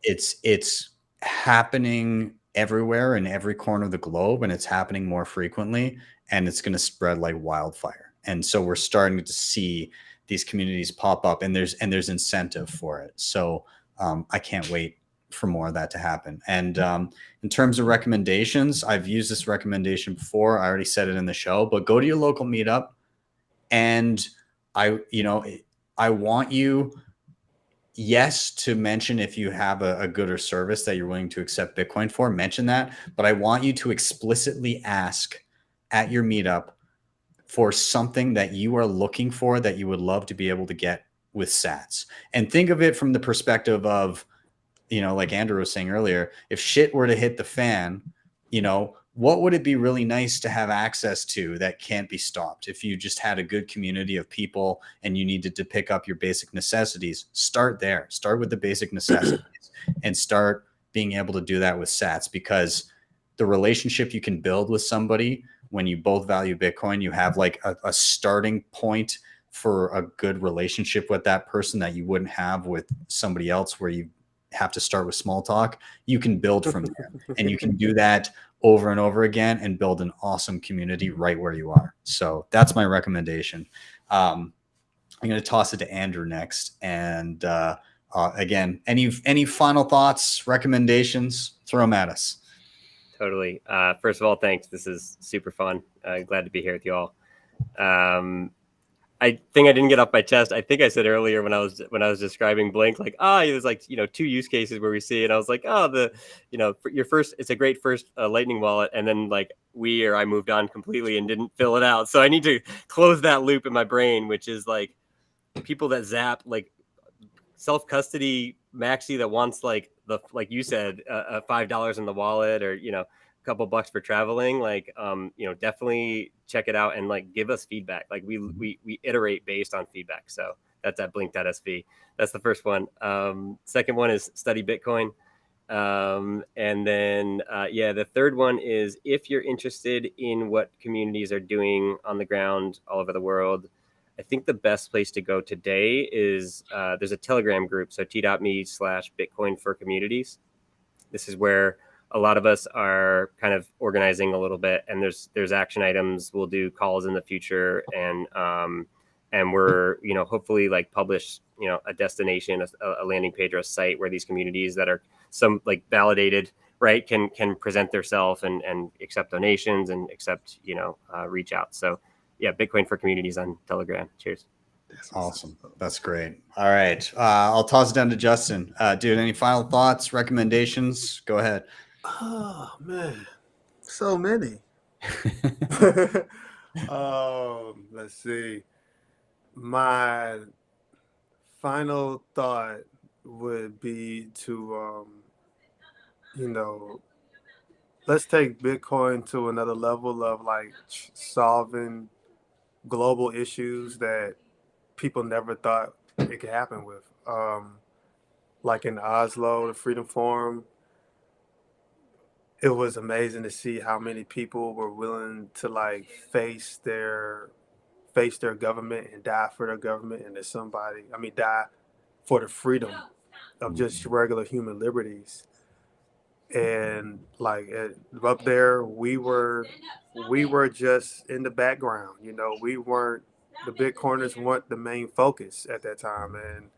it's happening everywhere in every corner of the globe, and it's happening more frequently, and it's going to spread like wildfire. And so we're starting to see these communities pop up, and there's incentive for it. So I can't wait for more of that to happen. And in terms of recommendations, I've used this recommendation before. I already said it in the show, but go to your local meetup, and I want you, yes, to mention if you have a good or service that you're willing to accept Bitcoin for, mention that. But I want you to explicitly ask at your meetup for something that you are looking for that you would love to be able to get with sats. And think of it from the perspective of, like Andrew was saying earlier, if shit were to hit the fan, what would it be really nice to have access to that can't be stopped? If you just had a good community of people and you needed to pick up your basic necessities, start there. Start with the basic necessities and start being able to do that with sats, because the relationship you can build with somebody when you both value Bitcoin, you have like a starting point for a good relationship with that person that you wouldn't have with somebody else, where you have to start with small talk, you can build from there. And you can do that over and over again and build an awesome community right where you are. So that's my recommendation. I'm going to toss it to Andrew next. And again, any final thoughts, recommendations, throw them at us. Totally. First of all, thanks. This is super fun. Glad to be here with you all. I think I didn't get off my chest. I think I said earlier when I was describing Blink, like, there's like, 2 use cases where we see it. I was like, for your first, it's a great first Lightning wallet. And then like I moved on completely and didn't fill it out. So I need to close that loop in my brain, which is like people that zap like self-custody maxi that wants like you said, $5 in the wallet, or, a couple bucks for traveling, like definitely check it out and like give us feedback. Like we iterate based on feedback. So that's at blink.sv. That's the first one. Second one is study Bitcoin. And then the third one is, if you're interested in what communities are doing on the ground all over the world, I think the best place to go today is there's a Telegram group, so t.me/Bitcoin for communities. This is where a lot of us are kind of organizing a little bit, and there's action items. We'll do calls in the future, and we're hopefully like publish a destination, a landing page or a site where these communities that are some like validated, right, can present themselves and accept donations and accept reach out. So yeah, Bitcoin for communities on Telegram. Cheers. Awesome. That's great. All right. I'll toss it down to Justin. Dude, any final thoughts, recommendations? Go ahead. Oh man, so many. Let's see. My final thought would be to let's take Bitcoin to another level of like solving global issues that people never thought it could happen with. Like in Oslo, the Freedom Forum, it was amazing to see how many people were willing to like face their government and die for their government, and that die for the freedom of just regular human liberties. And like up there, we were just in the background. We weren't, the Bitcoiners weren't the main focus at that time, and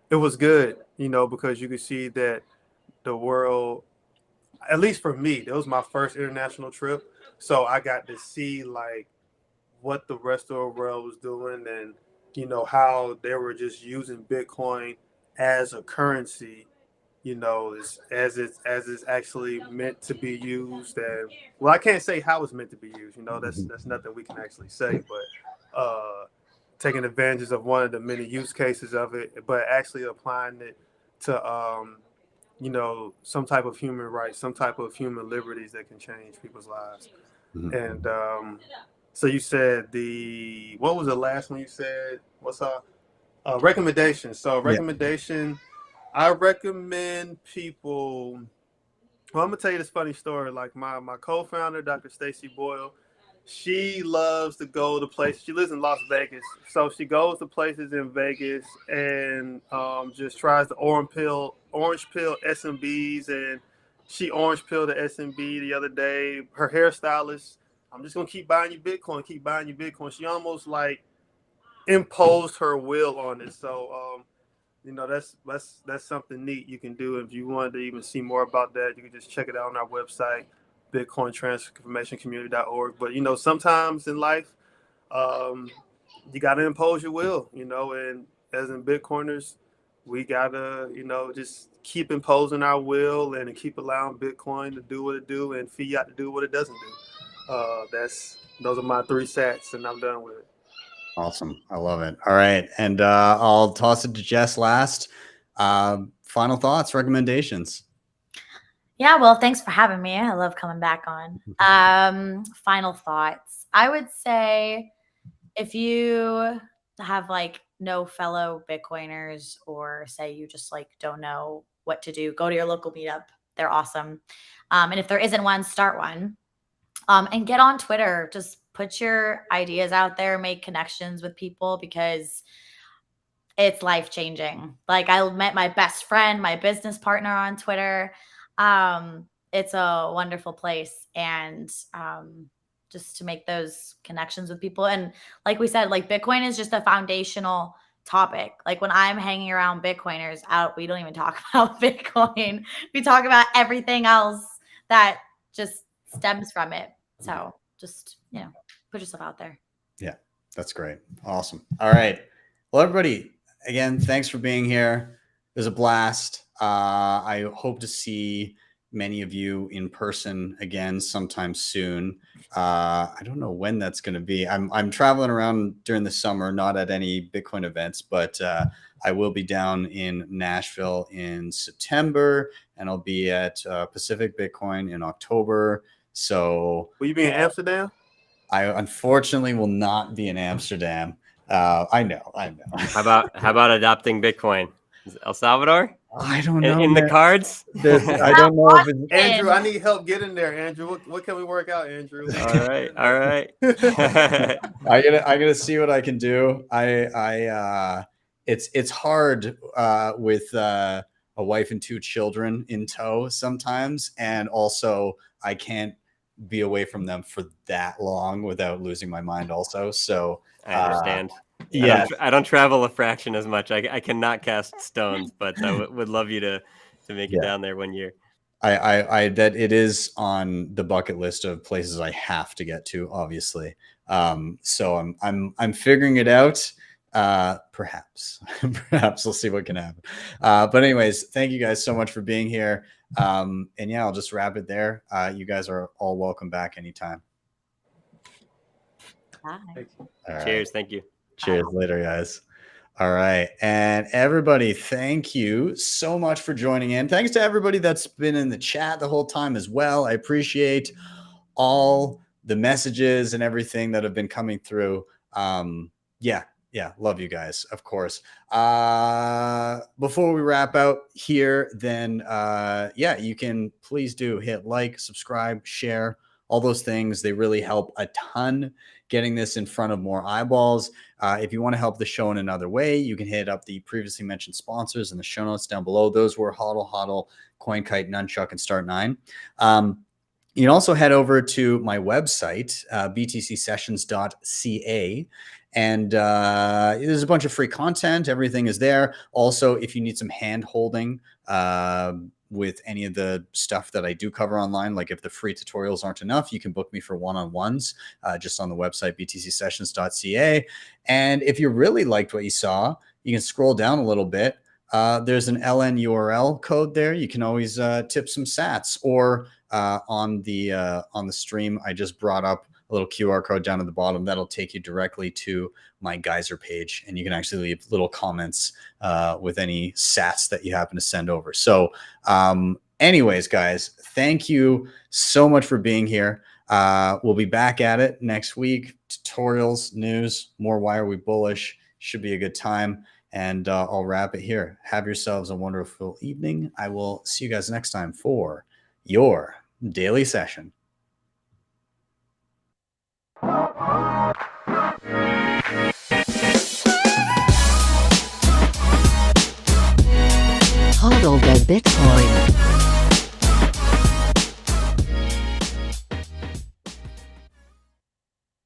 it was good, because you could see that the world, at least for me, it was my first international trip, so I got to see like what the rest of the world was doing, and how they were just using Bitcoin as a currency, as it's actually meant to be used. And well, I can't say how it's meant to be used. That's nothing we can actually say, but taking advantage of one of the many use cases of it, but actually applying it to some type of human rights, some type of human liberties that can change people's lives. And so you said what was the last one you said? What's our recommendation? So recommendation, I recommend people. Well, I'm gonna tell you this funny story. Like my co-founder, Dr. Stacy Boyle, she loves to go to places. She lives in Las Vegas, so she goes to places in Vegas and just tries to orange pill SMBs. And she orange pilled the SMB the other day. Her hairstylist, I'm just gonna keep buying you Bitcoin, keep buying you Bitcoin. She almost like imposed her will on it. So that's something neat you can do. If you wanted to even see more about that, you can just check it out on our website, bitcointransformationcommunity.org. But sometimes in life, you gotta impose your will, and as in Bitcoiners, we gotta, just keep imposing our will and keep allowing Bitcoin to do what it do and fiat to do what it doesn't do. Those are my 3 sats, and I'm done with it. Awesome. I love it. All right. And I'll toss it to Jess last. Final thoughts, recommendations. Yeah, well, thanks for having me. I love coming back on. Final thoughts. I would say if you have like no fellow Bitcoiners, or say you just like don't know what to do, go to your local meetup. They're awesome. And if there isn't one, start one. And get on Twitter. Just put your ideas out there, make connections with people, because it's life changing. Like, I met my best friend, my business partner on Twitter. It's a wonderful place. And just to make those connections with people. And like we said, like, Bitcoin is just a foundational topic. Like, when I'm hanging around Bitcoiners out, we don't even talk about Bitcoin. We talk about everything else that just stems from it. So just, put yourself out there. Yeah, that's great. Awesome. All right. Well, everybody, again, thanks for being here. It was a blast. I hope to see many of you in person again sometime soon. I don't know when that's going to be. I'm traveling around during the summer, not at any Bitcoin events, but I will be down in Nashville in September, and I'll be at Pacific Bitcoin in October. So will you be in Amsterdam? I unfortunately will not be in Amsterdam. I know. How about adopting Bitcoin? El Salvador? I don't know. In the cards? I don't know if it's Andrew, I need help getting there, Andrew. What can we work out, Andrew? All right. I gotta see what I can do. It's hard with a wife and 2 children in tow sometimes, and also I can't be away from them for that long without losing my mind also. So I understand. Yeah, I don't travel a fraction as much. I cannot cast stones, but I would love you to make it down there one year. I that it is on the bucket list of places I have to get to, obviously. So I'm figuring it out. Perhaps we'll see what can happen. But anyways, thank you guys so much for being here. And yeah, I'll just wrap it there. You guys are all welcome back anytime. Bye. All Cheers. right. Thank you. Cheers. Later, guys. All right. And everybody, thank you so much for joining in. Thanks to everybody that's been in the chat the whole time as well. I appreciate all the messages and everything that have been coming through. Yeah, love you guys, of course. Before we wrap out here, then you can please do hit like, subscribe, share, all those things. They really help a ton getting this in front of more eyeballs. If you want to help the show in another way, you can hit up the previously mentioned sponsors in the show notes down below. Those were HodlHodl, CoinKite, Nunchuk, and Start9. You can also head over to my website, btcsessions.ca. And there's a bunch of free content. Everything is there. Also, if you need some hand holding with any of the stuff that I do cover online, like if the free tutorials aren't enough, you can book me for one-on-ones just on the website, btcsessions.ca. And if you really liked what you saw, you can scroll down a little bit. There's an LN URL code there. You can always tip some sats, or on the stream, I just brought up a little QR code down at the bottom that'll take you directly to my Geyser page, and you can actually leave little comments with any sats that you happen to send over. So anyways, guys, thank you so much for being here. We'll be back at it next week. Tutorials, news, more Why Are We Bullish? Should be a good time. And I'll wrap it here. Have yourselves a wonderful evening. I will see you guys next time for your daily session. HodlHodl the Bitcoin.